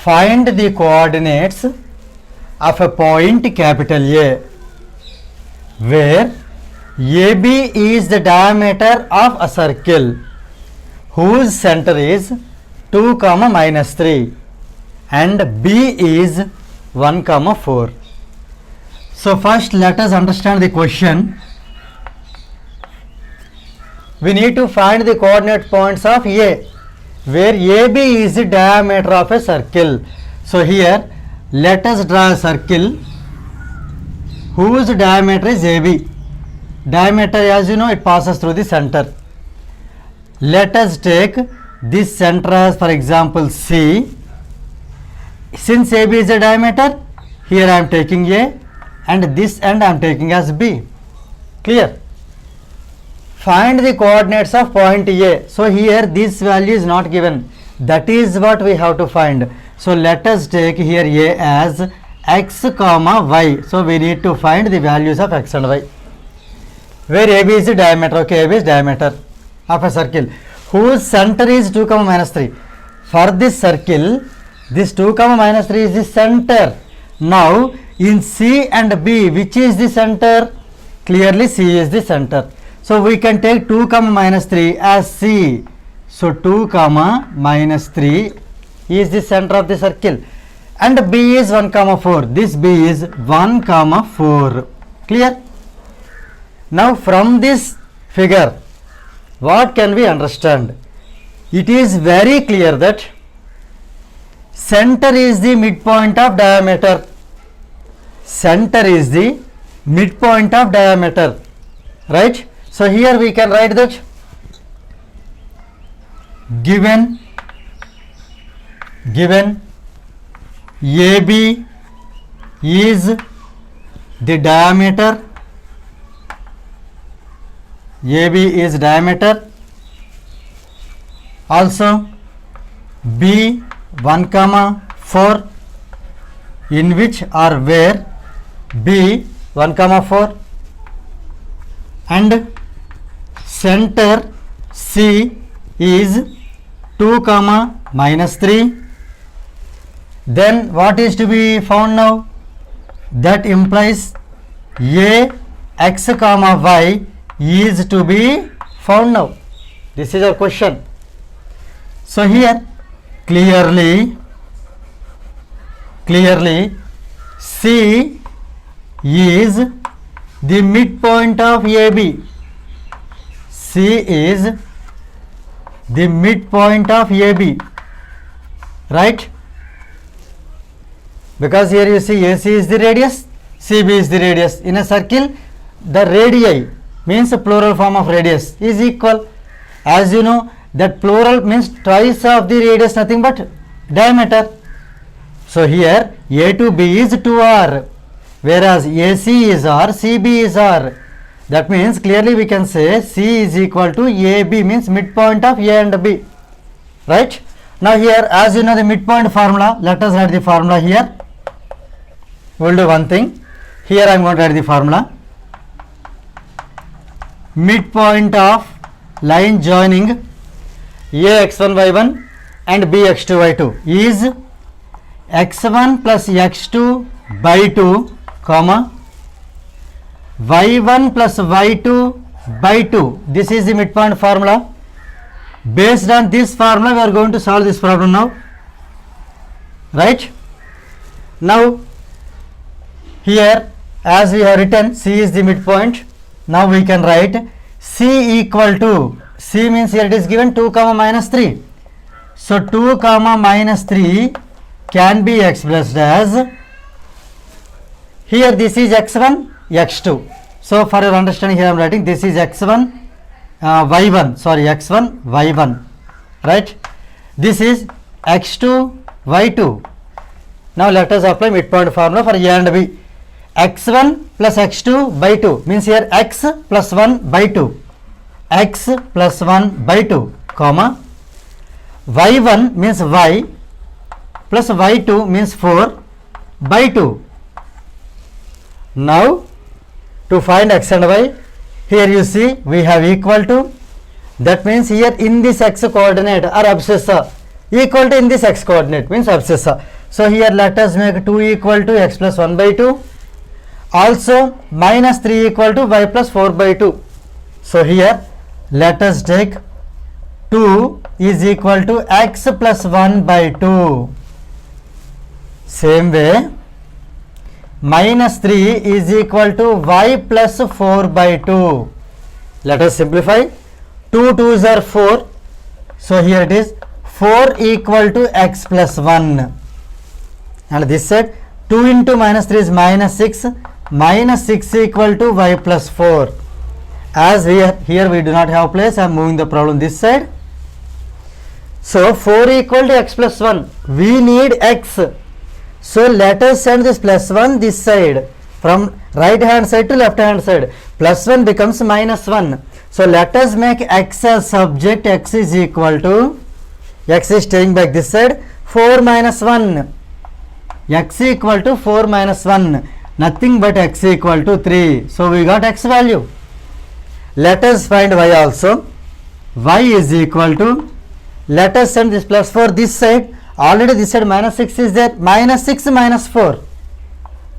Find the coordinates of a point capital A, where AB is the diameter of a circle whose center is 2, minus 3 and B is 1, 4. So first let us understand the question. We need to find the coordinate points of A, where AB is the diameter of a circle. So here let us draw a circle whose diameter is AB. Diameter, as you know, it passes through the center. Let us take this center as, for example, C. Since AB is a diameter, here I am taking A and this end I am taking as B. Clear? Find the coordinates of point A. So here this value is not given. That is what we have to find. So let us take here A as x, y. So we need to find the values of x and y. Where AB is the diameter. Okay, AB is diameter of a circle whose center is 2, minus 3. For this circle, this 2, minus 3 is the center. Now in C and B, which is the center? Clearly C is the center. So we can take 2, minus 3 as C. So 2, minus 3 is the center of the circle. And B is 1, 4. This B is 1, 4. Clear? Now from this figure, what can we understand? It is very clear that center is the midpoint of diameter. Center is the midpoint of diameter. Right? So here we can write that given AB is the diameter, AB is diameter, also B 1, 4, in which or where B 1, 4 and center C is 2, minus 3. Then what is to be found now? That implies A x, y is to be found now. This is our question. So here clearly C is the midpoint of AB. C is the midpoint of AB, right? Because here you see AC is the radius, CB is the radius. In a circle, the radii means a plural form of radius is equal. As you know, that plural means twice of the radius, nothing but diameter. So here A to B is 2R, whereas AC is R, CB is R. That means clearly we can say C is equal to AB, means midpoint of A and B, right? Now here, as you know the midpoint formula, let us write the formula here. We will do one thing. Here I am going to write the formula. Midpoint of line joining A x1 y1 and B x2 y2 is x1 plus x2 by 2, comma y1 plus y2 by 2. This is the midpoint formula. Based on this formula, we are going to solve this problem now, right? Now here, as we have written, C is the midpoint. Now we can write C equal to, C means here it is given 2, minus 3. So 2, minus 3 can be expressed as, here this is x1, x2. So for your understanding, here I am writing this is x1, y1, sorry, x1, y1, right? This is x2, y2. Now let us apply midpoint formula for A and B. x1 plus x2 by 2 means here x plus 1 by 2, x plus 1 by 2, comma y1 means y plus y2 means 4 by 2. Now to find x and y, here you see we have equal to, that means here in this x coordinate or abscissa, equal to in this x coordinate means abscissa. So here let us make 2 equal to x plus 1 by 2. Also minus 3 equal to y plus 4 by 2. So here let us take 2 is equal to x plus 1 by 2. Same way minus 3 is equal to y plus 4 by 2. Let us simplify. 2 2s are 4. So here it is 4 equal to x plus 1. And this side 2 into minus 3 is minus 6. Minus 6 equal to y plus 4. As here we do not have place, I am moving the problem this side. So 4 equal to x plus 1. We need x. So let us send this plus 1 this side. From right hand side to left hand side. Plus 1 becomes minus 1. So let us make x as subject. X is equal to, x is staying back this side, 4 minus 1. X equal to 4 minus 1. Nothing but x equal to 3. So we got x value. Let us find y also. Y is equal to, let us send this plus 4 this side. Already this side minus 6 is there. Minus 6 minus 4.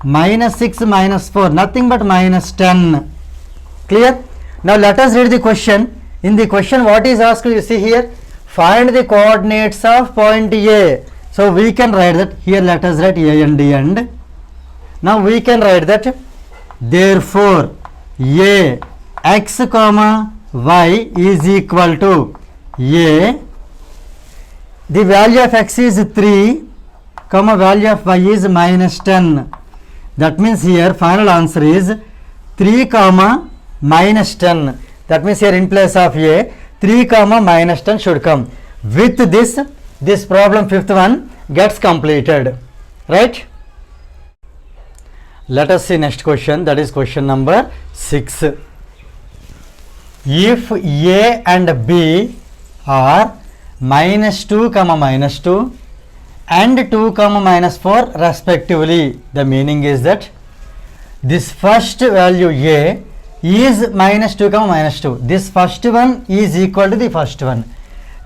Minus 6 minus 4. Nothing but minus 10. Clear? Now let us read the question. In the question what is asked, you see here. Find the coordinates of point A. So we can write that. Here let us write A and D and. Now we can write that. Therefore A x comma y is equal to A. The value of x is 3 comma value of y is minus 10. That means here final answer is 3 comma minus 10. That means here in place of A 3 comma minus 10 should come. With this problem fifth one gets completed. Right? Let us see next question, that is question number 6. If A and B are minus 2 comma minus 2 and 2 comma minus 4 respectively, the meaning is that this first value A is minus 2 comma minus 2. This first one is equal to the first one.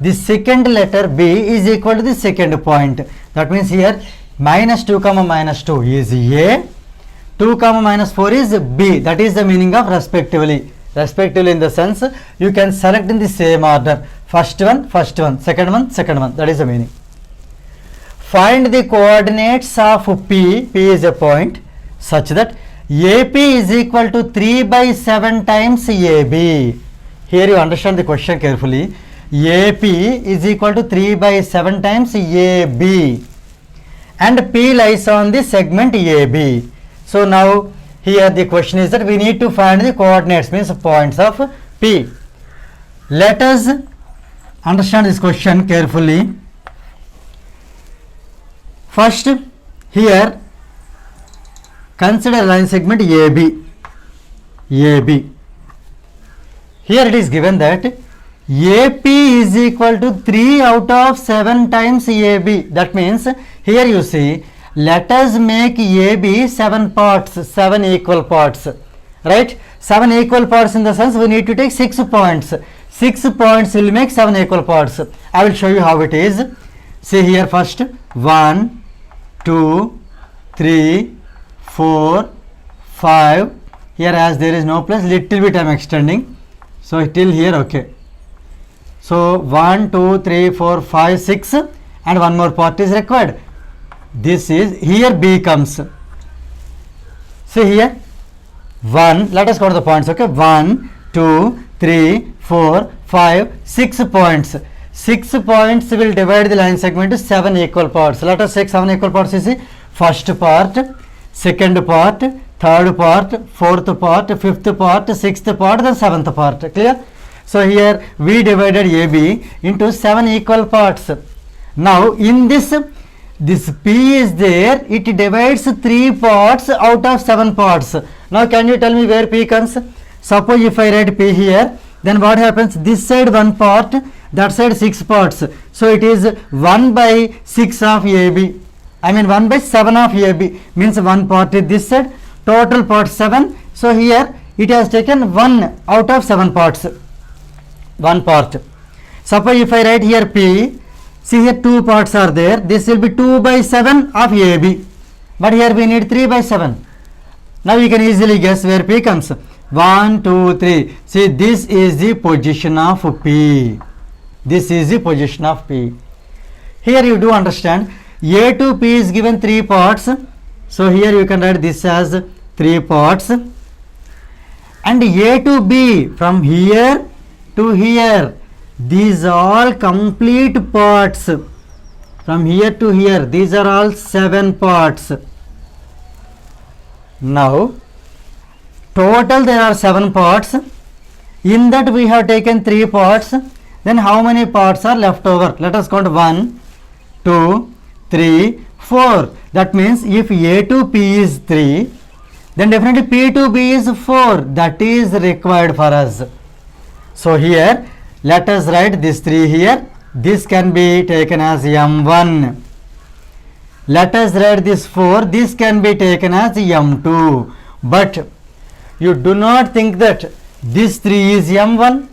The second letter B is equal to the second point. That means here minus 2 comma minus 2 is A. 2 comma minus 4 is B. That is the meaning of respectively. Respectively in the sense you can select in the same order. First one, second one, second one. That is the meaning. Find the coordinates of P. P is a point such that AP is equal to 3 by 7 times AB. Here you understand the question carefully. AP is equal to 3 by 7 times AB. And P lies on the segment AB. So now here the question is that we need to find the coordinates, means points of P. Let us understand this question carefully. First here consider line segment AB. AB. Here it is given that AP is equal to 3 out of 7 times AB. That means here you see, let us make AB 7 parts, 7 equal parts, right? 7 equal parts in the sense we need to take 6 points. 6 points will make 7 equal parts. I will show you how it is. See here first 1, 2, 3, 4, 5. Here as there is no place, little bit I am extending. So till here, okay. So 1, 2, 3, 4, 5, 6 and one more part is required. This is, here B comes. See here 1, let us go to the points, okay. 1, 2, 3, 4, 5, 6 points. 6 points will divide the line segment to 7 equal parts. Let us take 7 equal parts. You see, first part, second part, third part, fourth part, fifth part, sixth part, then seventh part. Clear? So here we divided AB into 7 equal parts. Now in this P is there, it divides 3 parts out of 7 parts. Now can you tell me where P comes? Suppose if I write P here, then what happens? This side 1 part, that side 6 parts. So it is 1 by 6 of AB. I mean 1 by 7 of AB. Means 1 part is this side, total part 7. So here it has taken 1 out of 7 parts. 1 part. Suppose if I write here P, See here, two parts are there. This will be 2 by 7 of AB. But here we need 3 by 7. Now you can easily guess where P comes. 1, 2, 3. See, this is the position of P. This is the position of P. Here you do understand, A to P is given 3 parts. So here you can write this as 3 parts. And A to B, from here to here, these are all complete parts. From here to here, these are all 7 parts. Now, total there are 7 parts. In that we have taken 3 parts. Then how many parts are left over? Let us count 1, 2, 3, 4. That means if A to P is 3, then definitely P to B is 4. That is required for us. So here, let us write this 3 here. This can be taken as M1. Let us write this 4. This can be taken as M2. But you do not think that this 3 is M1.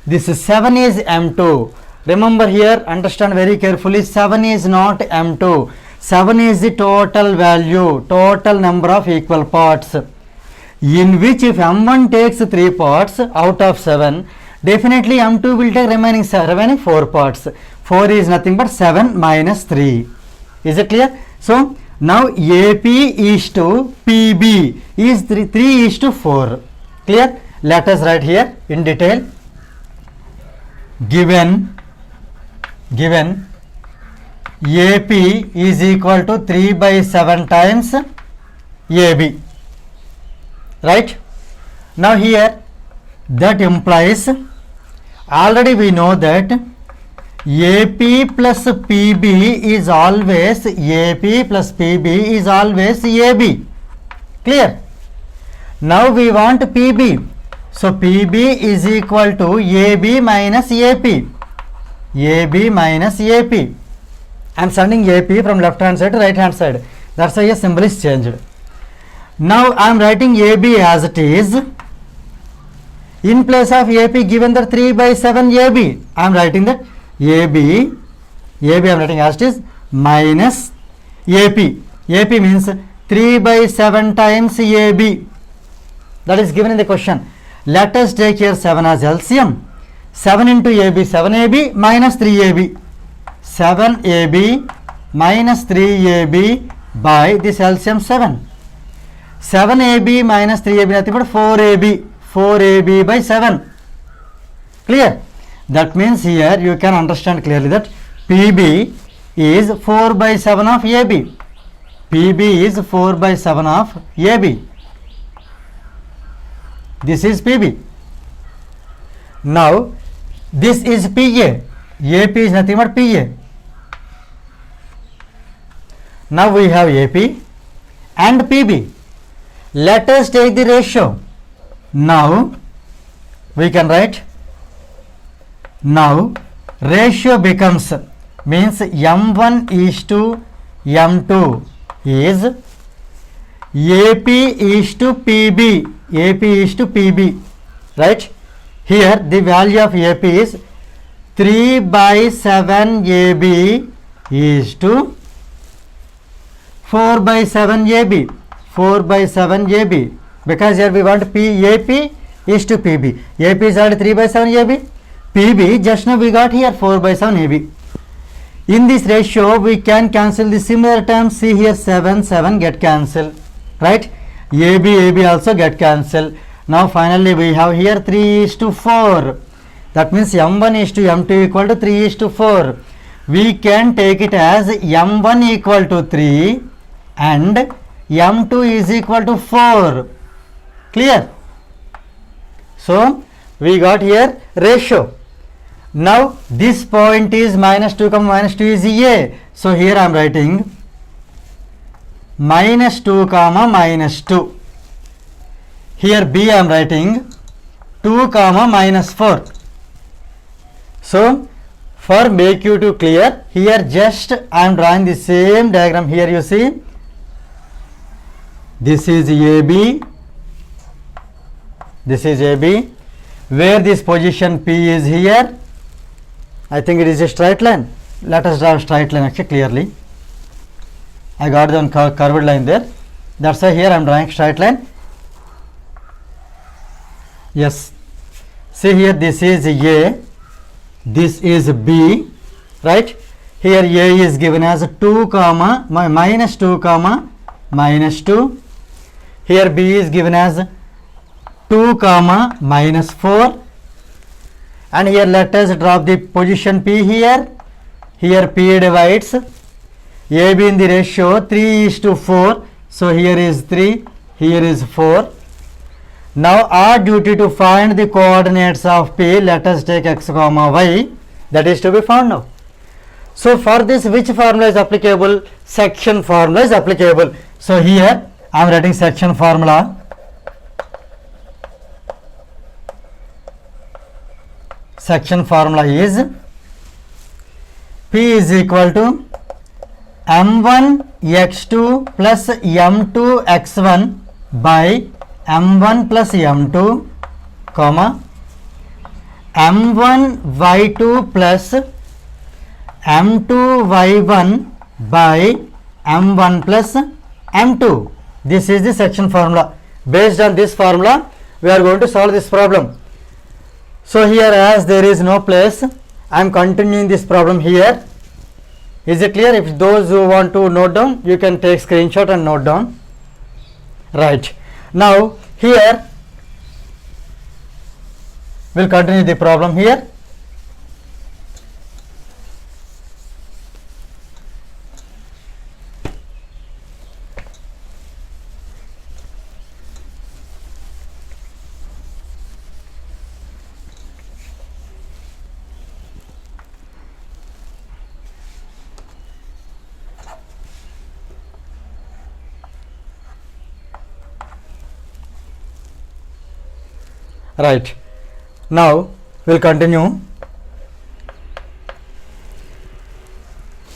This 7 is M2. Remember here, understand very carefully, 7 is not M2. 7 is the total value, total number of equal parts. In which if M1 takes 3 parts out of 7, definitely M2 will take remaining 4 parts. 4 is nothing but 7 minus 3. Is it clear? So, now AP is to PB is 3 is to 4. Clear? Let us write here in detail. Given AP is equal to 3 by 7 times AB. Right? Now here, that implies, already we know that AP plus PB is always AP plus PB is always AB. Clear? Now we want PB. So PB is equal to AB minus AP. AB minus AP. I am sending AP from left hand side to right hand side. That's why a symbol is changed. Now I am writing AB as it is. In place of AP, given the 3 by 7 AB, I am writing that AB I am writing as it is minus AP. AP means 3 by 7 times AB. That is given in the question. Let us take here 7 as LCM. 7 into AB, 7AB minus 3AB. 7AB minus 3AB by this LCM 7. 7AB minus 3AB nothing but 4AB. 4AB by 7. Clear? That means here you can understand clearly that PB is 4 by 7 of AB. PB is 4 by 7 of AB. This is PB. Now, this is PA. AP is nothing but PA. Now we have AP and PB. Let us take the ratio. Now we can write, now ratio becomes, means M1 is to M2 is AP is to PB. AP is to PB, right? Here the value of AP is 3 by 7 AB is to 4 by 7 AB. 4 by 7 AB, because here we want AP is to PB. AP is already 3 by 7 AB. PB just now we got here 4 by 7 AB. In this ratio we can cancel the similar terms. See here 7 7 get cancelled, right? AB also get cancelled. Now finally we have here 3 is to 4. That means M1 is to M2 equal to 3 is to 4. We can take it as M1 equal to 3 and M2 is equal to 4. Clear? So we got here ratio. Now this point is minus 2 comma minus 2 is A. So here I am writing minus 2 comma minus 2. Here B I am writing 2 comma minus 4. So for make you to clear, here just I am drawing the same diagram. Here you see, this is AB, this is AB, where this position P is here. I think it is a straight line. let us draw a straight line actually clearly. I got the curved line there. That's why here I am drawing straight line. Yes. See here, this is A, this is B, right? Here A is given as 2 comma minus 2 comma minus 2. Here B is given as 2 comma minus 4. And here let us drop the position P here. Here P divides AB in the ratio 3:4. So here is 3, here is 4. Now our duty to find the coordinates of P, let us take x comma y, that is to be found now. So for this, which formula is applicable? Section formula is applicable. So here I am writing section formula. Section formula is P is equal to m1 x2 plus m2 x1 by m1 plus m2 comma m1 y2 plus m2 y1 by m1 plus m2. This is the section formula. Based on this formula, we are going to solve this problem. So here, as there is no place, I am continuing this problem here. Is it clear? If those who want to note down, you can take screenshot and note down. Right. Now here we'll continue the problem here. Right. Now we'll continue.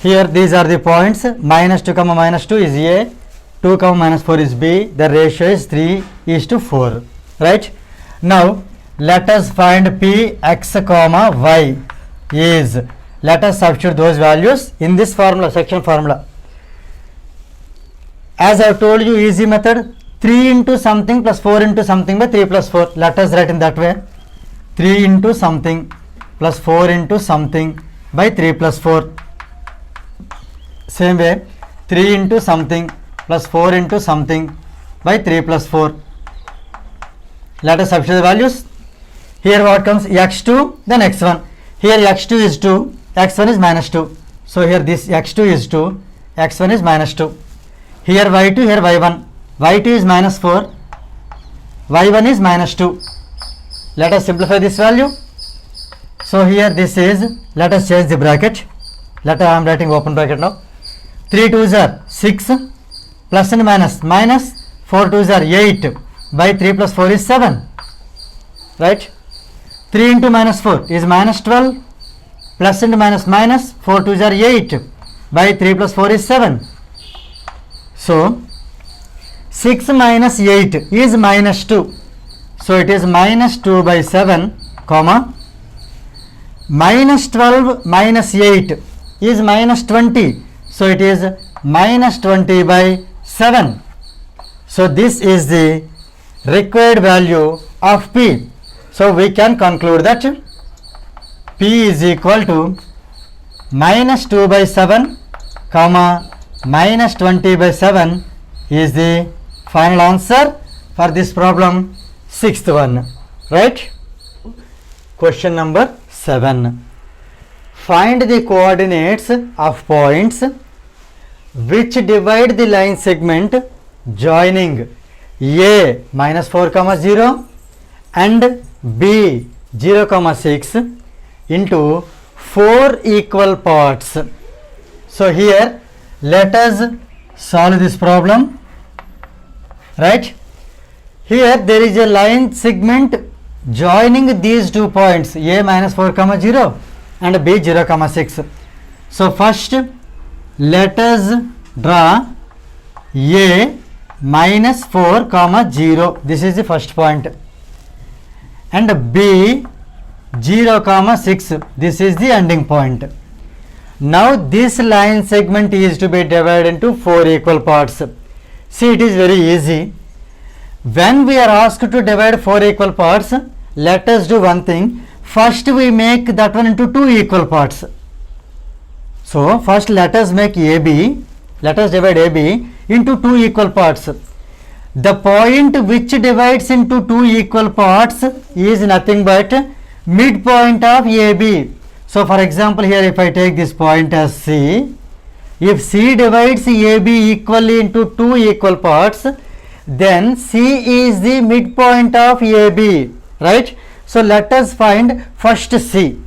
Here these are the points. Minus 2 comma minus 2 is A, 2 comma minus 4 is B. The ratio is 3:4. Right. Now let us find P x comma y is. Let us substitute those values in this formula, section formula. As I have told you, easy method. 3 into something plus 4 into something by 3 plus 4. Let us write in that way. 3 into something plus 4 into something by 3 plus 4. Same way, 3 into something plus 4 into something by 3 plus 4. Let us substitute the values. Here what comes? x2, then x1. Here x2 is 2, x1 is minus 2. So here this x2 is 2, x1 is minus 2. Here y2, here y1. y2 is minus 4, y1 is minus 2. Let us simplify this value. So here this is, let us change the bracket. I am writing open bracket now. 3 2s are 6, plus and minus, minus 4 2s are 8, by 3 plus 4 is 7. Right? 3 into minus 4 is minus 12, plus and minus, minus 4 2s are 8, by 3 plus 4 is 7. So 6 minus 8 is minus 2. So it is minus 2 by 7, comma, minus 12 minus 8 is minus 20. So it is minus 20 by 7. So this is the required value of P. So we can conclude that P is equal to minus 2 by 7, comma, minus 20 by 7 is the final answer for this problem, sixth one. Right? Question number 7. Find the coordinates of points which divide the line segment joining A minus 4 comma 0 and B 0 comma 6 into 4 equal parts. So here let us solve this problem. Right? Here there is a line segment joining these 2 points, A minus 4 comma 0 and B 0 comma 6. So first let us draw A minus 4 comma 0. This is the first point. And B 0 comma 6. This is the ending point. Now this line segment is to be divided into 4 equal parts. See, it is very easy. When we are asked to divide 4 equal parts, let us do one thing. First we make that one into 2 equal parts. So first let us make AB, let us divide AB into 2 equal parts. The point which divides into 2 equal parts is nothing but midpoint of AB. So for example, here if I take this point as C, if C divides AB equally into 2 equal parts, then C is the midpoint of AB, right? So let us find first C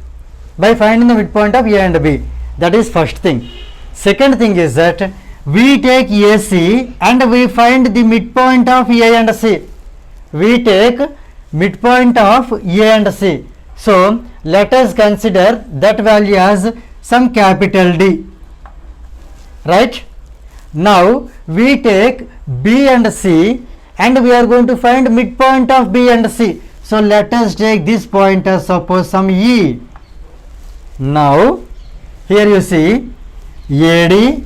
by finding the midpoint of A and B. That is first thing. Second thing is that we take AC and we find the midpoint of A and C. We take midpoint of A and C. So let us consider that value as some capital D, right? Now we take B and C and we are going to find midpoint of B and C. So let us take this point as suppose some E. Now here you see AD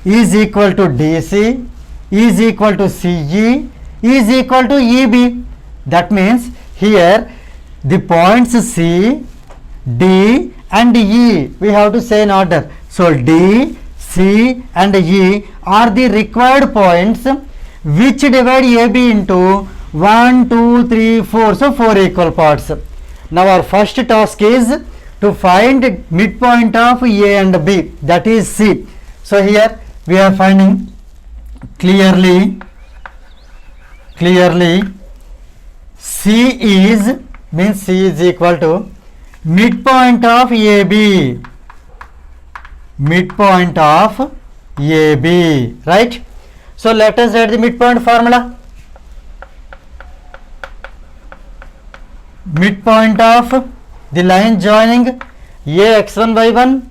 is equal to DC is equal to CE is equal to EB. That means here the points C, D and E we have to say in order. So D, C and E are the required points which divide AB into 1, 2, 3, 4. So 4 equal parts. Now our first task is to find midpoint of A and B, that is C. So here we are finding clearly C is equal to midpoint of AB, midpoint of AB, right? So let us write the midpoint formula. Midpoint of the line joining A x1 y1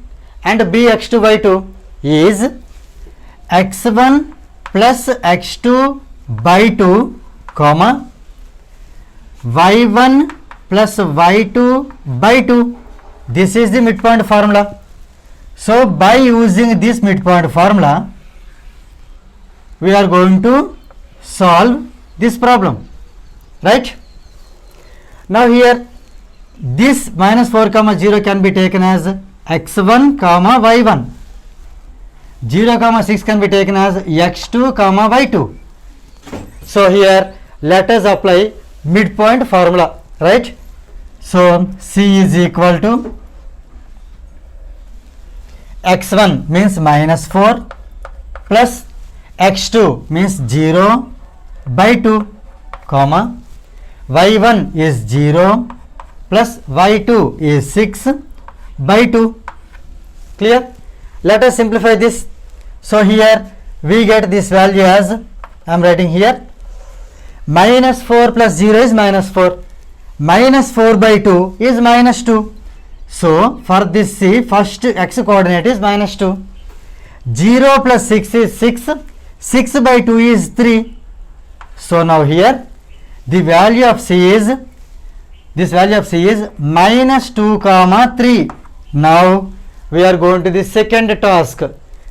and B x2 y2 is x1 plus x2 by 2 comma y1 plus y2 by 2. This is the midpoint formula. So by using this midpoint formula we are going to solve this problem, right? Now here this minus 4 comma 0 can be taken as x1 comma y1. 0 comma 6 can be taken as x2 comma y2. So here let us apply midpoint formula, right? So C is equal to x1 means minus 4 plus x2 means 0 by 2 comma y1 is 0 plus y2 is 6 by 2. Clear? Let us simplify this. So here we get this value as I am writing here minus 4 plus 0 is minus 4, minus 4 by 2 is minus 2. So for this C, first x coordinate is minus 2. 0 plus 6 is 6, 6 by 2 is 3. So now here the value of C is, this value of C is minus 2 comma 3. Now we are going to the second task.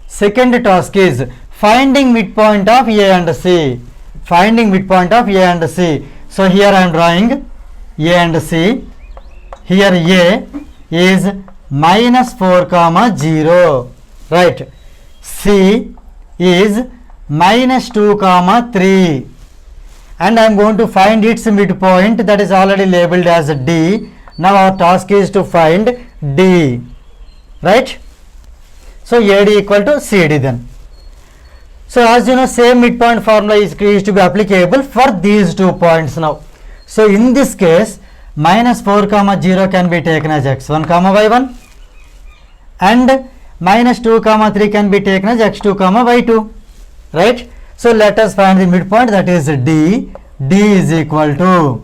Second task is finding midpoint of A and C. Finding midpoint of A and C. So here I am drawing A and C. Here A is minus 4 comma 0, right? C is minus 2 comma 3, and I am going to find its midpoint, that is already labeled as D. Now our task is to find D, right? So AD equal to CD then. So as you know, same midpoint formula is to be applicable for these 2 points now. So in this case minus 4 comma 0 can be taken as x1 comma y1 and minus 2 comma 3 can be taken as x2 comma y2, right? So let us find the midpoint, that is D. D is equal to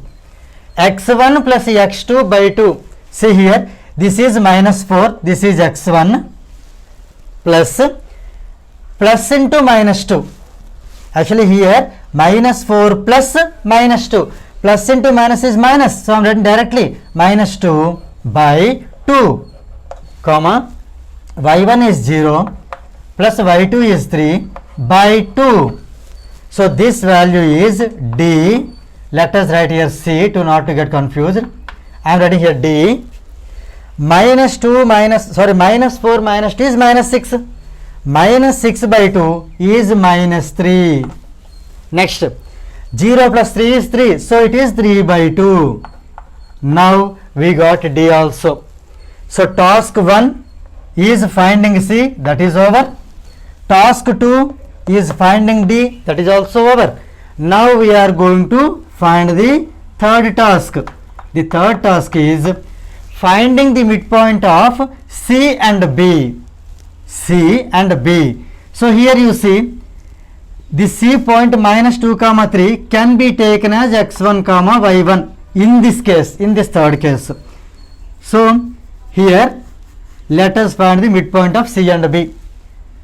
x1 plus x2 by 2. See here, this is minus 4, this is x1 plus into minus 2. Actually here minus 4 plus minus 2. Plus into minus is minus, so I am writing directly minus 2 by 2 comma y1 is 0 plus y2 is 3 by 2. So this value is D. Let us write here C to not to get confused. I am writing here D. Minus 4 minus 2 is minus 6. Minus 6 by 2 is minus 3. Next, 0 plus 3 is 3. So it is 3 by 2. Now we got D also. So task 1 is finding C, that is over. Task 2 is finding D, that is also over. Now we are going to find the third task. The third task is finding the midpoint of C and B. C and B. So here you see the C point minus 2 comma 3 can be taken as x1 comma y1 in this case, in this third case. So here let us find the midpoint of C and B.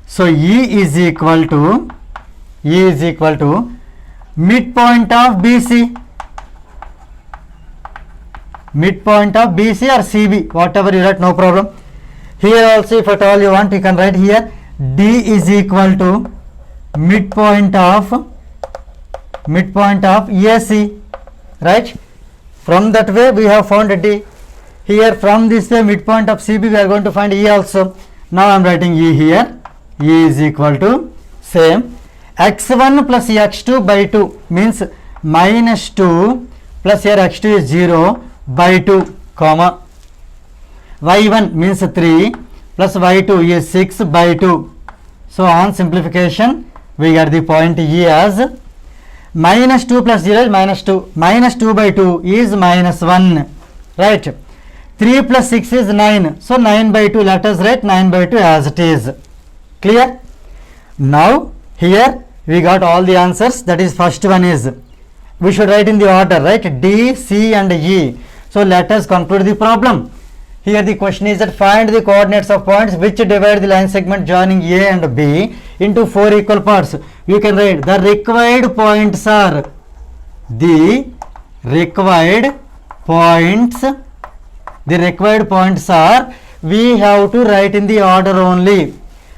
So E is equal to midpoint of BC. Midpoint of BC or CB, whatever you write, no problem. Here also if at all you want, you can write here D is equal to midpoint of AC, right? From that way we have found D. Here from this way midpoint of CB we are going to find E also. Now I am writing E here. E is equal to same x1 plus x2 by 2 means minus 2 plus here x2 is 0 by 2 comma y1 means 3 plus y2 is 6 by 2. So on simplification we get the point E as minus 2 plus 0 is minus 2. Minus 2 by 2 is minus 1, right? 3 plus 6 is 9. So 9 by 2, let us write 9 by 2 as it is. Clear? Now here we got all the answers. That is first one is, we should write in the order, right? D, C and E. So let us conclude the problem. Here the question is that find the coordinates of points which divide the line segment joining A and B into 4 equal parts. You can write the required points are we have to write in the order only.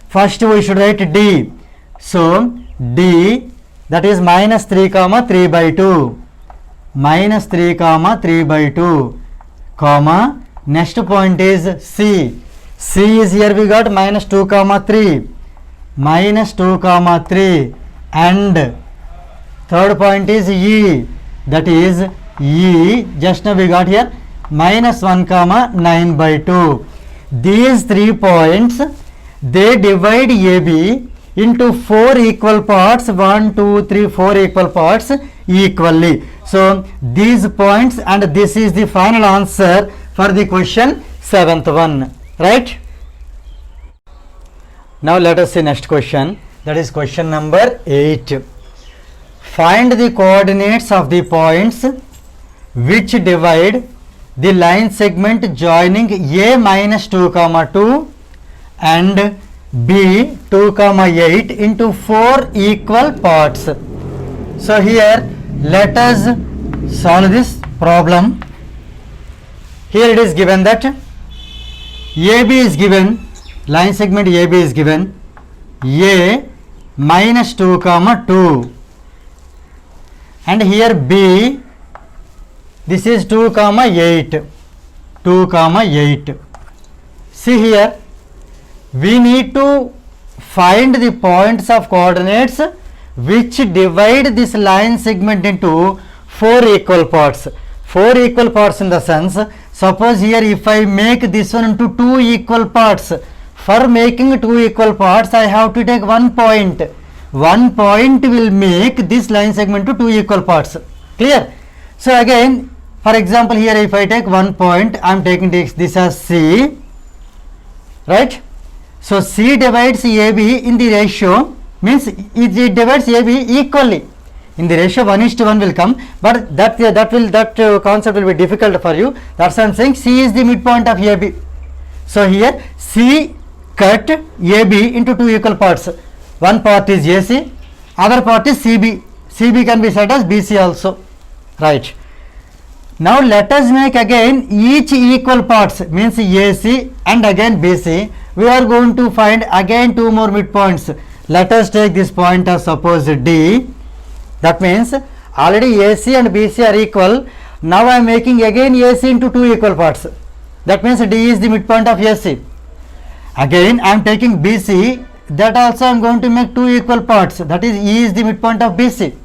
First we should write D. So D, that is minus 3 comma 3 by 2. Minus 3 comma 3 by 2 comma next point is C. C is here we got minus 2 comma 3. Minus 2 comma 3 and third point is E. That is E, just now we got here minus 1 comma 9 by 2. These 3 points, they divide AB into 4 equal parts, 1, 2, 3, 4 equal parts equally. So these points, and this is the final answer for the question 7th one, right? Now let us see next question, that is question number 8. Find the coordinates of the points which divide the line segment joining A minus 2 comma 2 and B 2 comma 8 into 4 equal parts. So here let us solve this problem. Here it is given that AB is given, line segment AB is given A minus 2 comma 2 and here B, this is 2 comma 8, 2 comma 8. See here, we need to find the points of coordinates which divide this line segment into 4 equal parts. 4 equal parts in the sense, suppose here if I make this one into 2 equal parts, for making 2 equal parts I have to take 1 point. 1 point will make this line segment to 2 equal parts. Clear? So again, for example, here if I take 1 point, I am taking this as C, right? So C divides AB in the ratio, means it divides AB equally. In the ratio 1:1 will come, but that concept will be difficult for you. That's why I am saying C is the midpoint of AB. So here C cut AB into 2 equal parts. One part is AC, other part is CB. CB can be said as BC also, right? Now let us make again each equal parts, means AC and again BC, we are going to find again two more midpoints. Let us take this point as suppose D. That means already AC and BC are equal. Now I am making again AC into two equal parts. That means D is the midpoint of AC. Again I am taking BC, that also I am going to make two equal parts. That is E is the midpoint of BC.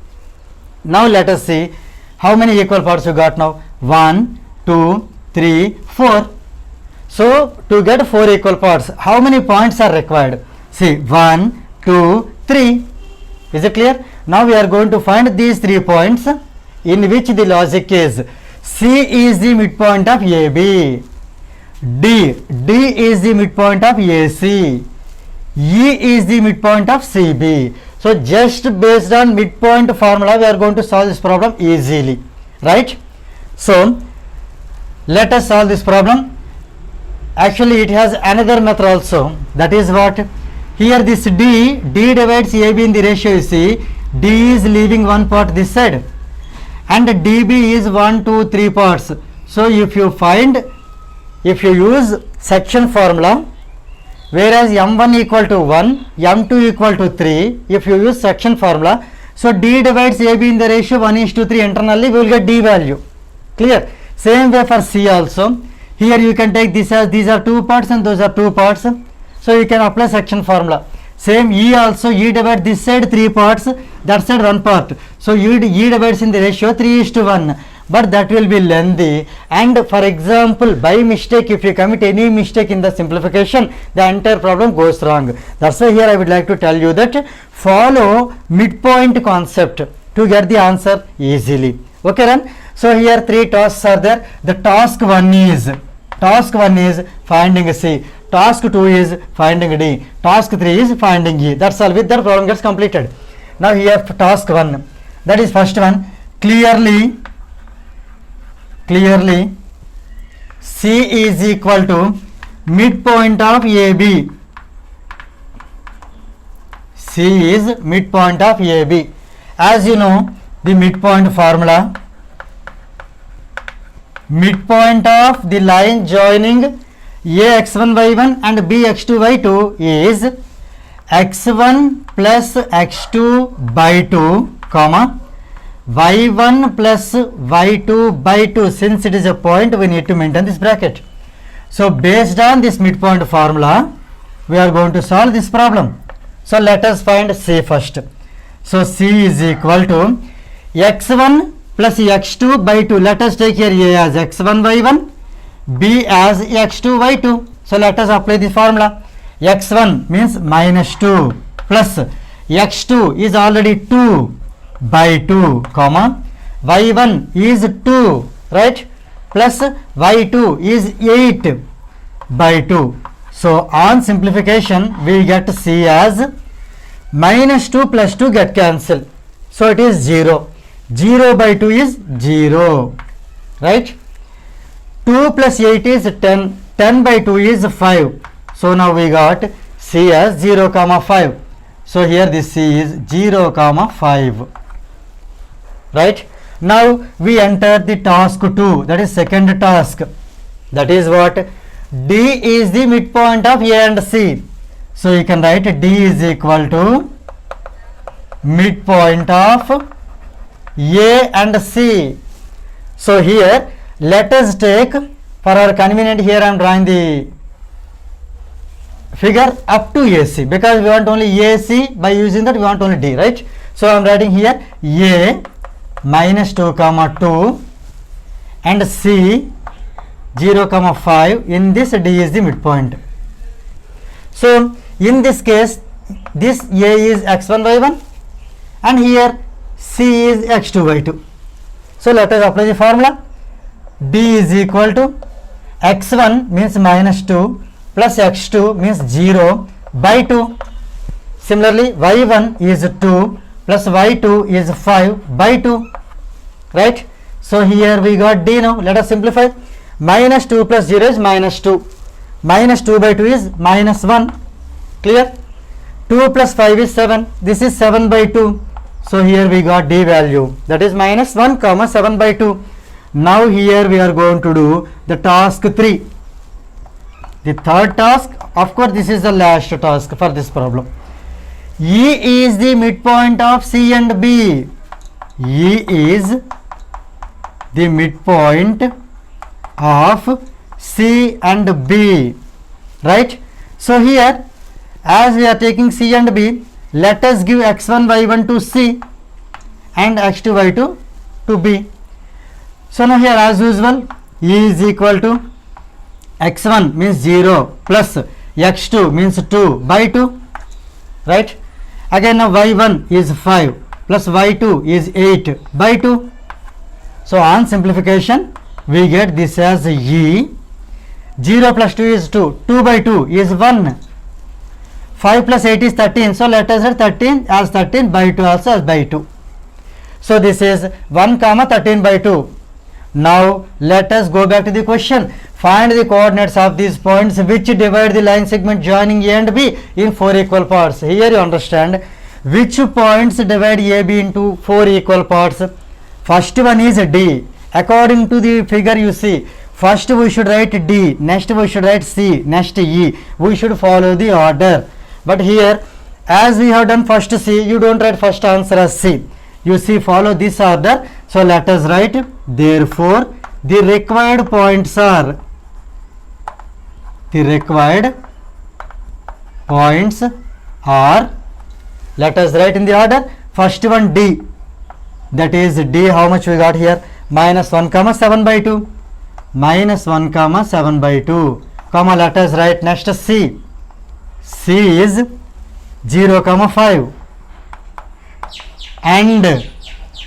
Now let us see how many equal parts you got now. 1, 2, 3, 4. So to get 4 equal parts, how many points are required? See, 1, 2, 3. Is it clear? Now we are going to find these 3 points in which the logic is C is the midpoint of AB, D is the midpoint of AC, E is the midpoint of CB. So just based on midpoint formula we are going to solve this problem easily, right? So let us solve this problem. Actually it has another method also, that is what? Here this D divides AB in the ratio, you see, D is leaving one part this side and DB is 1, 2, 3 parts. So if you use section formula, whereas M1 equal to 1, M2 equal to 3, if you use section formula, so D divides AB in the ratio 1:3 internally, we will get D value. Clear? Same way for C also. Here you can take this as these are 2 parts and those are 2 parts. So you can apply section formula. Same E also, E divides this side 3 parts, that side 1 part. So E divides in the ratio 3:1. But that will be lengthy, and for example by mistake if you commit any mistake in the simplification, the entire problem goes wrong. That's why here I would like to tell you that follow midpoint concept to get the answer easily. Okay then. So here 3 tasks are there. The task 1 is finding C, task 2 is finding D, task 3 is finding E. That's all. With that problem gets completed. Now here task 1, that is first one, clearly C is equal to midpoint of AB. C is midpoint of AB. As you know the midpoint formula, midpoint of the line joining A x1 y1 and B x2 y2 is x1 plus x2 by 2 comma y1 plus y2 by 2. Since it is a point, we need to maintain this bracket. So based on this midpoint formula we are going to solve this problem. So let us find C first. So C is equal to x1 plus x2 by 2. Let us take here A as x1 y1, B as x2 y2. So let us apply the formula. X1 means minus 2 plus x2 is already 2 by 2 comma y1 is 2, right, plus y2 is 8 by 2. So on simplification we get C as minus 2 plus 2 get cancelled, so it is 0. 0 by 2 is 0, right? 2 plus 8 is 10. 10 by 2 is 5. So now we got C as 0 comma 5. So here this C is 0 comma 5. Right? Now we enter the task 2, that is second task. That is what? D is the midpoint of A and C. So you can write D is equal to midpoint of A and C. So here let us take, for our convenience here I am drawing the figure up to AC, because we want only AC, by using that we want only D, right? So I am writing here A minus 2 comma 2 and C 0 comma 5. In this D is the midpoint. So in this case this A is x1 y1 and here C is x2 y2. So let us apply the formula. D is equal to x1 means minus 2 plus x2 means 0 by 2. Similarly y1 is 2 plus y2 is 5 by 2, right? So here we got D. Now let us simplify. Minus 2 plus 0 is minus 2. Minus 2 by 2 is minus 1. Clear? 2 plus 5 is 7. This is 7 by 2. So here we got D value, that is minus 1 comma 7 by 2. Now here we are going to do the task 3. The third task, of course this is the last task for this problem. E is the midpoint of C and B. E is the midpoint of C and B, right? So here, as we are taking C and B, let us give x1 y1 to C and x2 y2 to B. So now here, as usual, E is equal to x1 means 0 plus x2 means 2 by 2, right? Again now y1 is 5 plus y2 is 8 by 2. So on simplification, we get this as E. 0 plus 2 is 2, 2 by 2 is 1, 5 plus 8 is 13, so let us write 13 as 13 by 2 also as by 2. So this is 1 comma 13 by 2. Now let us go back to the question. Find the coordinates of these points which divide the line segment joining A and B in 4 equal parts. Here you understand which points divide AB into 4 equal parts. First one is D. According to the figure you see, first we should write D, next we should write C, next E. We should follow the order. But here, as we have done first C, you don't write first answer as C. You see, follow this order. So let us write, therefore, the required points are, let us write in the order. First one D, that is D, how much we got here? Minus 1 comma 7 by 2. Minus 1 comma 7 by 2. Comma, let us write next C. C is 0 comma 5. And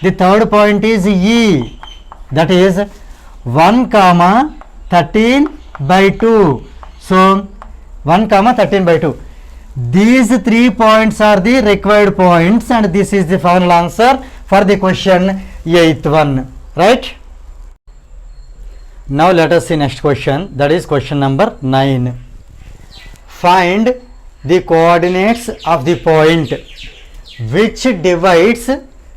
the third point is E, that is 1 comma 13 by 2. So 1 comma 13 by 2. These 3 points are the required points, and this is the final answer for the question 8th one, right? Now let us see next question, that is question number 9. Find the coordinates of the point which divides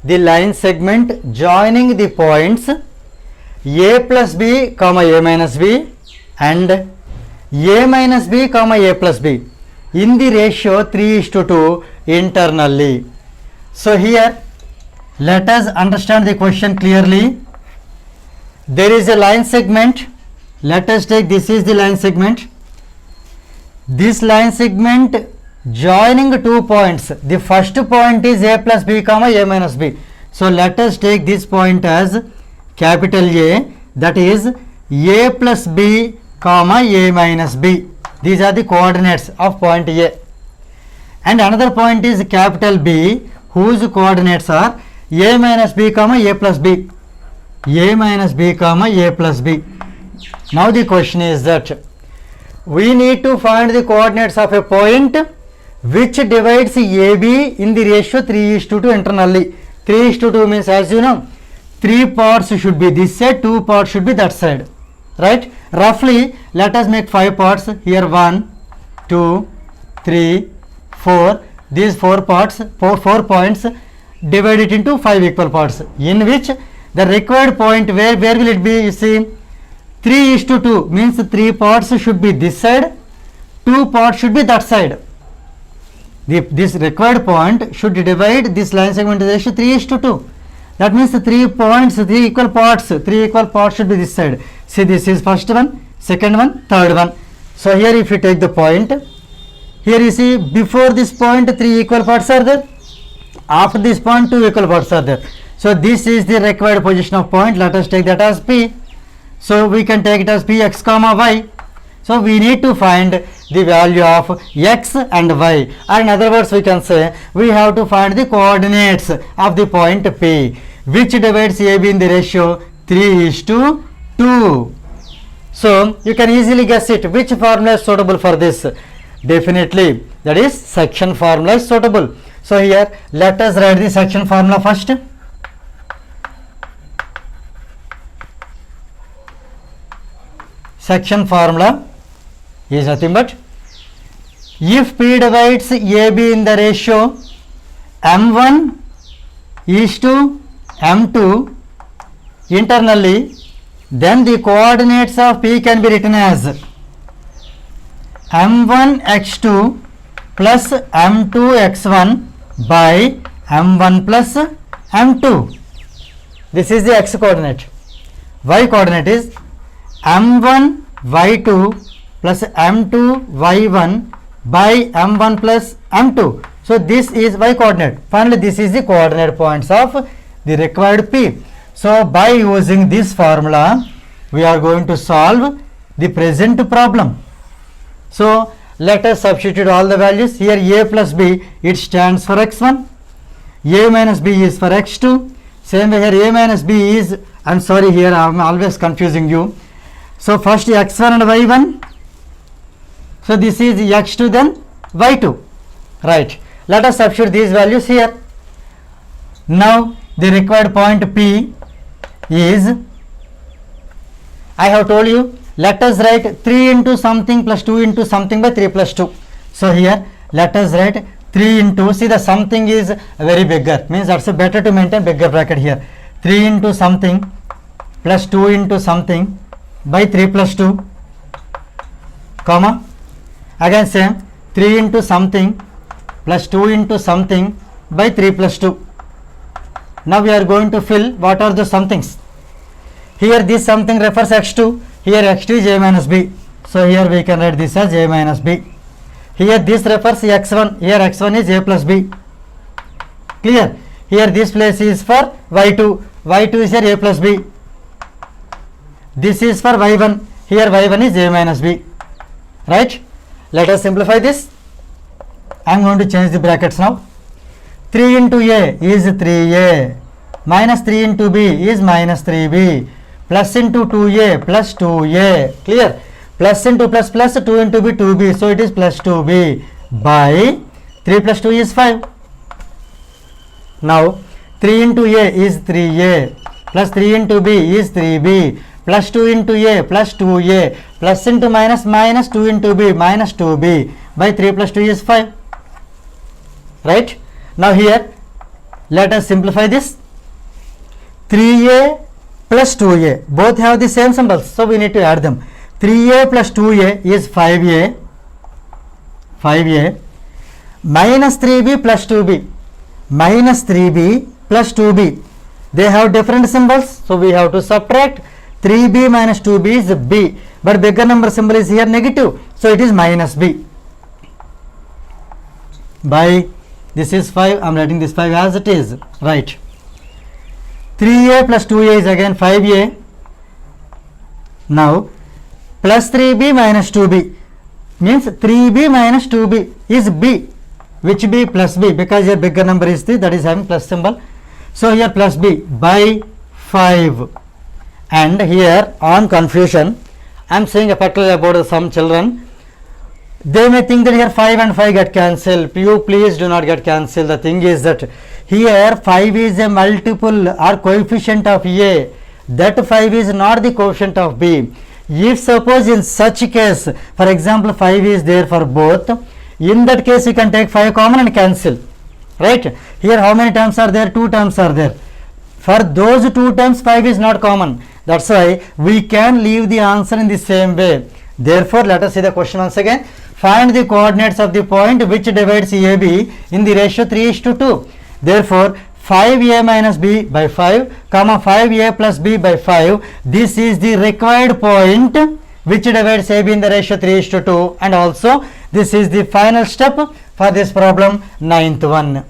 the line segment joining the points A plus B comma A minus B and A minus B comma A plus B in the ratio 3:2 internally. So here let us understand the question clearly. There is a line segment. Let us take, this is the line segment. This line segment joining 2 points. The first point is A plus B comma A minus B. So let us take this point as capital A, that is A plus B comma A minus B. These are the coordinates of point A. And another point is capital B, whose coordinates are A minus B comma A plus B. A minus B comma A plus B. Now the question is that we need to find the coordinates of a point which divides AB in the ratio 3:2 internally. 3:2 means, as you know, 3 parts should be this side, 2 parts should be that side, right? Roughly, let us make 5 parts. Here 1, 2, 3, 4. These 4 parts, 4 points, divide it into 5 equal parts, in which the required point, where will it be? You see, 3:2 means 3 parts should be this side, 2 parts should be that side. This required point should divide this line segment ratio 3:2. That means the 3 points, 3 equal parts should be this side. See, this is first one, second one, third one. So here if you take the point, here you see before this point 3 equal parts are there, after this point 2 equal parts are there. So this is the required position of point. Let us take that as P. So we can take it as P x comma y. So we need to find the value of x and y. Or in other words, we can say we have to find the coordinates of the point P, which divides AB in the ratio 3:2. So you can easily guess it. Which formula is suitable for this? Definitely, that is section formula is suitable. So here let us write the section formula first. Section formula is nothing but, if P divides AB in the ratio M1 is to M2 internally, then the coordinates of P can be written as m1 x2 plus m2 x1 by m1 plus m2. This is the x coordinate. Y coordinate is m1 y2 plus m2 y1 by m1 plus m2. So this is y coordinate. Finally, this is the coordinate points of the required P. So by using this formula, we are going to solve the present problem. So let us substitute all the values. Here a plus b, it stands for x1. A minus b is for x2. Same way here a minus b is, I am sorry, here I am always confusing you. So first x1 and y1. So this is x2 then y2. Right. Let us substitute these values here. Now the required point P is, I have told you, let us write 3 into something plus 2 into something by 3 plus 2. So here let us write 3 into, see the something is very bigger, means that's better to maintain bigger bracket here. 3 into something plus 2 into something by 3 plus 2, comma, again same 3 into something plus 2 into something by 3 plus 2. Now we are going to fill what are the somethings. Here this something refers x2, here x2 is a minus b. So here we can write this as a minus b. Here this refers x1, here x1 is a plus b. Clear? Here this place is for y2, y2 is here a plus b. This is for y1, here y1 is a minus b. Right? Let us simplify this. I am going to change the brackets now. 3 into a is 3a, minus 3 into b is minus 3b, plus into 2a plus 2a, clear? Plus into plus plus 2 into b 2b, so it is plus 2b by 3 plus 2 is 5. Now 3 into a is 3a, plus 3 into b is 3b, plus 2 into a plus 2a, plus into minus minus 2 into b minus 2b by 3 plus 2 is 5. Right? Now here let us simplify this. 3a plus 2a both have the same symbols, so we need to add them. 3a plus 2a is 5a, minus 3b plus 2b, minus 3b plus 2b, they have different symbols, so we have to subtract. 3b minus 2b is b, but bigger number symbol is here negative, so it is minus b by, this is 5, I am writing this 5 as it is, right. 3a plus 2a is again 5a. Now plus 3b minus 2b means 3b minus 2b is b. Which b? Plus b, because here bigger number is 3, that is having plus symbol. So here plus b by 5. And here on confusion, I am saying particularly about some children. They may think that here 5 and 5 get cancelled. You please do not get cancelled. The thing is that here 5 is a multiple or coefficient of a. That 5 is not the coefficient of b. If suppose in such case, for example 5 is there for both, in that case you can take 5 common and cancel. Right? Here how many terms are there? 2 terms are there. For those 2 terms 5 is not common. That's why we can leave the answer in the same way. Therefore, let us see the question once again. Find the coordinates of the point which divides AB in the ratio 3:2. Therefore, 5a minus b by 5, comma 5a plus b by 5. This is the required point which divides AB in the ratio 3:2, and also this is the final step for this problem, 9th one.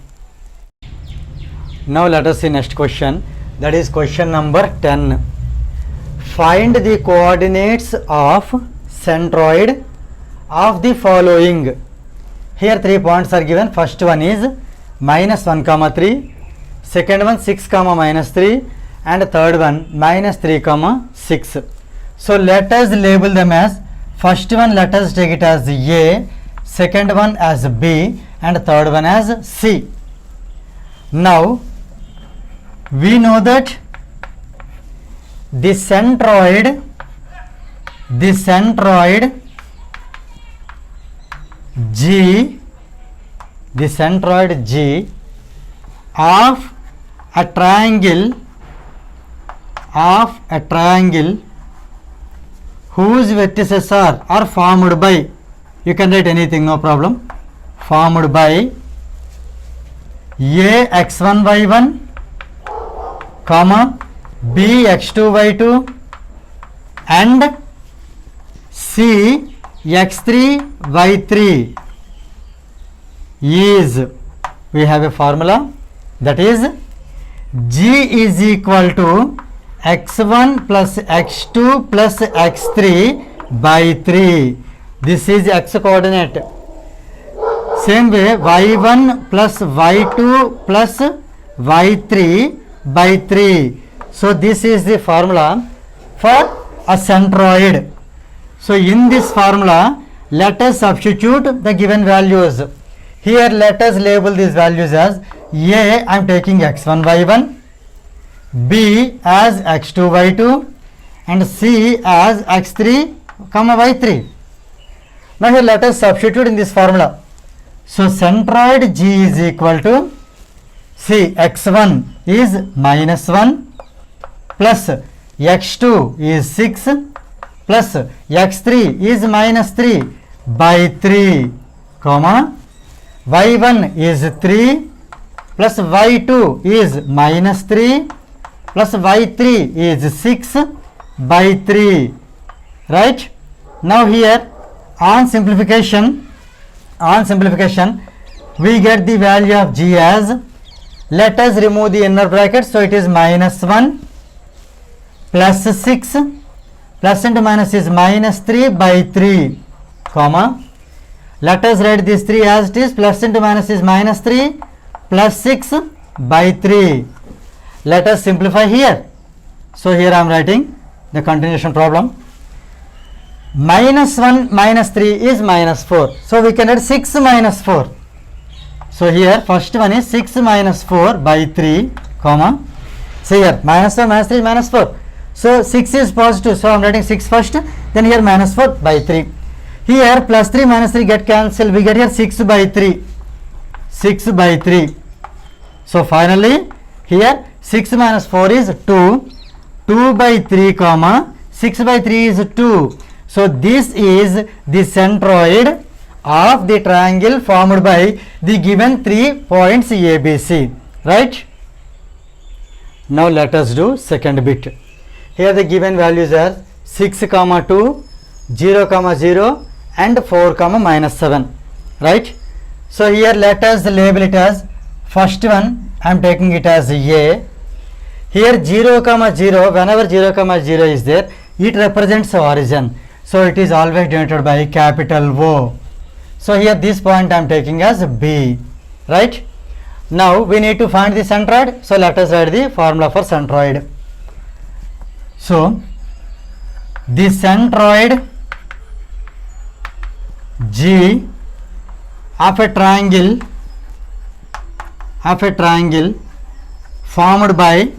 Now let us see next question, that is question number 10. Find the coordinates of centroid of the following. Here 3 points are given. First one is minus 1 comma 3, second one 6 comma minus 3, and third one minus 3 comma 6. So let us label them as, first one let us take it as A, second one as B, and third one as C. Now we know that the centroid G, the centroid G of a triangle whose vertices are formed by you can write anything, no problem. Formed by A x1 y1 comma B x2 y2 and C x3 y3 is, we have a formula, that is G is equal to x1 plus x2 plus x3 by 3. This is x coordinate. Same way y1 plus y2 plus y3 by 3. So this is the formula for a centroid. So in this formula, let us substitute the given values. Here let us label these values as A, I am taking x1 y1, B as x2 y2 and C as x3 comma y3. Now here let us substitute in this formula. So centroid G is equal to, see, x1 is minus 1 plus x2 is 6 plus x3 is minus 3 by 3 comma y1 is 3 plus y2 is minus 3 plus y3 is 6 by 3, right? Now here on simplification we get the value of G as, let us remove the inner bracket, so it is minus 1 plus 6 plus into minus is minus 3 by 3 comma, let us write this 3 as it is, plus into minus is minus 3 plus 6 by 3. Let us simplify here. So here I am writing the continuation problem. Minus 1 minus 3 is minus 4. So we can write 6 minus 4. So here first one is 6 minus 4 by 3 comma. See here minus 1 minus 3 minus 4. So 6 is positive. So I am writing 6 first. Then here minus 4 by 3. Here plus 3 minus 3 get cancelled. We get here 6 by 3. 6 by 3. So finally here 6 minus 4 is 2. 2 by 3 comma 6 by 3 is 2. So this is the centroid of the triangle formed by the given 3 points ABC, right? Now let us do second bit. Here the given values are 6 comma 2, 0 comma 0 and 4 comma minus 7, right? So here let us label it as, first one I am taking it as A. Here 0 comma 0, whenever 0 comma 0 is there, it represents origin. So it is always denoted by capital O. So here this point I am taking as B, right? Now we need to find the centroid. So let us write the formula for centroid. So the centroid G of a triangle formed by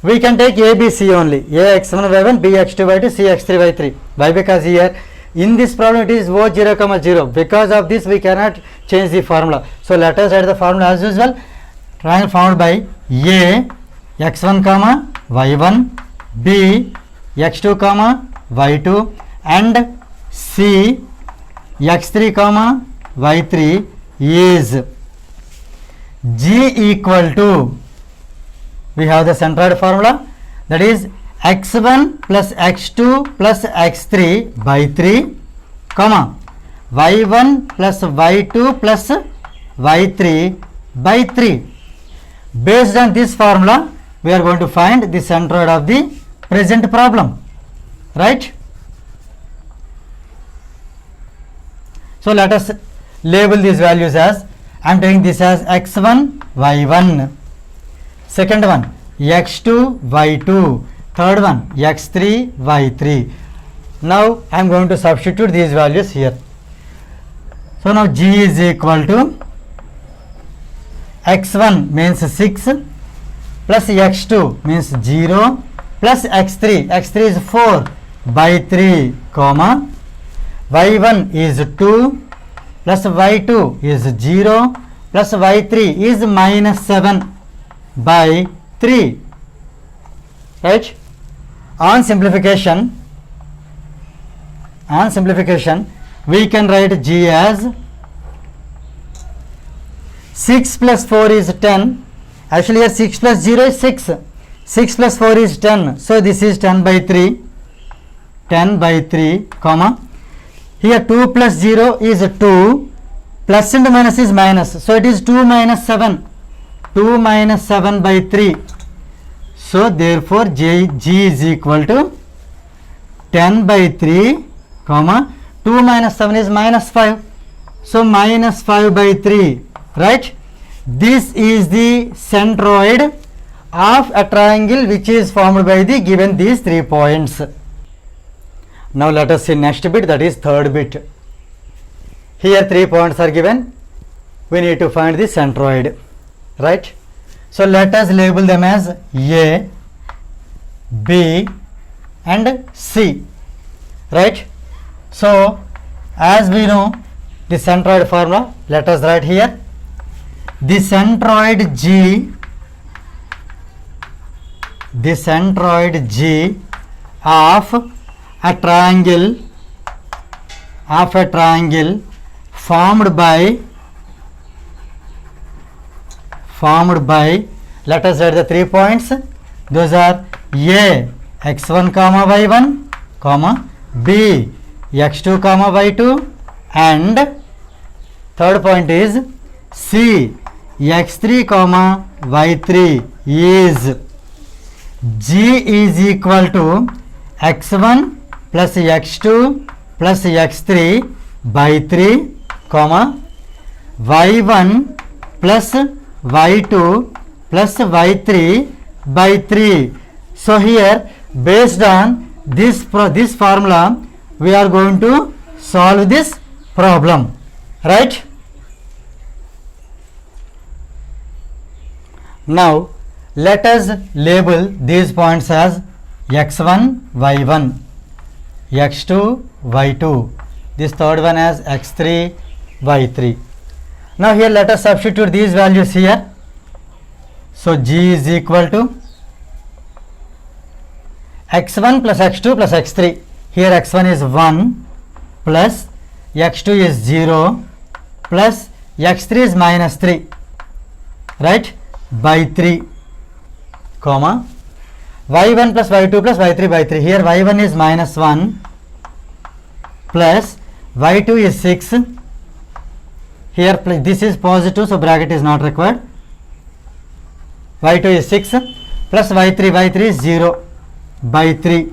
we can take ABC only, A x1 y1, B x2 y2, C x3 y3. Why? Because here in this problem it is O 0 comma 0. Because of this we cannot change the formula. So let us write the formula as usual. Triangle formed by A x1 comma y1, B x2 comma y2 and C x3 comma y3 is G equal to, we have the centroid formula, that is x1 plus x2 plus x3 by 3 comma y1 plus y2 plus y3 by 3. Based on this formula we are going to find the centroid of the present problem, right? So let us label these values as, I am taking this as x1 y1, second one x2 y2, third one x3 y3. Now I am going to substitute these values here. So now G is equal to x1 means 6 plus x2 means 0 plus x3 is 4 by 3 comma y1 is 2 plus y2 is 0 plus y3 is minus 7 by 3, right? On simplification on simplification, we can write G as 6 plus 4 is 10. Actually here 6 plus 0 is 6. 6 plus 4 is 10. So this is 10 by 3. 10 by 3, comma. Here 2 plus 0 is 2. Plus and minus is minus. So it is 2 minus 7. 2 minus 7 by 3. So therefore G is equal to 10 by 3, comma. 2 minus 7 is minus 5. So minus 5 by 3. Right? This is the centroid of a triangle which is formed by the given these 3 points. Now let us see next bit, that is third bit. Here 3 points are given. We need to find the centroid. Right? So let us label them as A, B and C. Right? So as we know the centroid formula, let us write here. The centroid G of a triangle formed by, let us write the 3 points. Those are A, x1 comma y1, comma, B, x2 comma y2, and third point is C, x3 comma y3 is G is equal to x1 plus x2 plus x3 by 3, comma, y1 plus y2 plus y3 by 3. So here based on this formula we are going to solve this problem. Right? Now let us label these points as x1 y1, x2 y2, this third one as x3 y3. Now here let us substitute these values here. So G is equal to x1 plus x2 plus x3. Here x1 is 1 plus x2 is 0 plus x3 is minus 3, right, by 3, comma, y1 plus y2 plus y3 by 3. Here y1 is minus 1 plus y2 is 6. Here this is positive, so bracket is not required. y2 is 6 plus y3 is 0 by 3.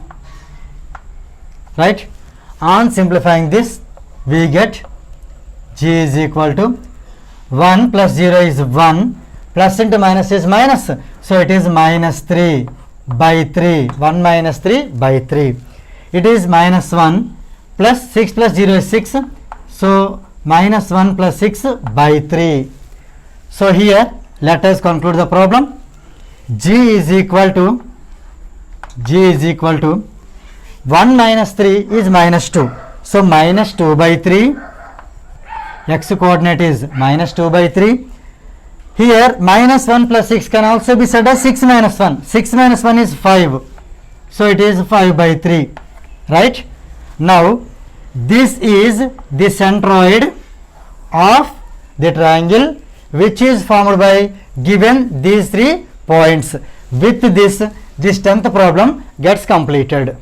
Right? On simplifying this, we get G is equal to 1 plus 0 is 1, plus into minus is minus, so it is minus 3 by 3, 1 minus 3 by 3. It is minus 1 plus 6 plus 0 is 6, so minus 1 plus 6 by 3. So here let us conclude the problem. G is equal to 1 minus 3 is minus 2. So minus 2 by 3, x coordinate is minus 2 by 3. Here minus 1 plus 6 can also be said as 6 minus 1. 6 minus 1 is 5. So it is 5 by 3. Right? Now this is the centroid of the triangle which is formed by given these 3 points. With this 10th problem gets completed.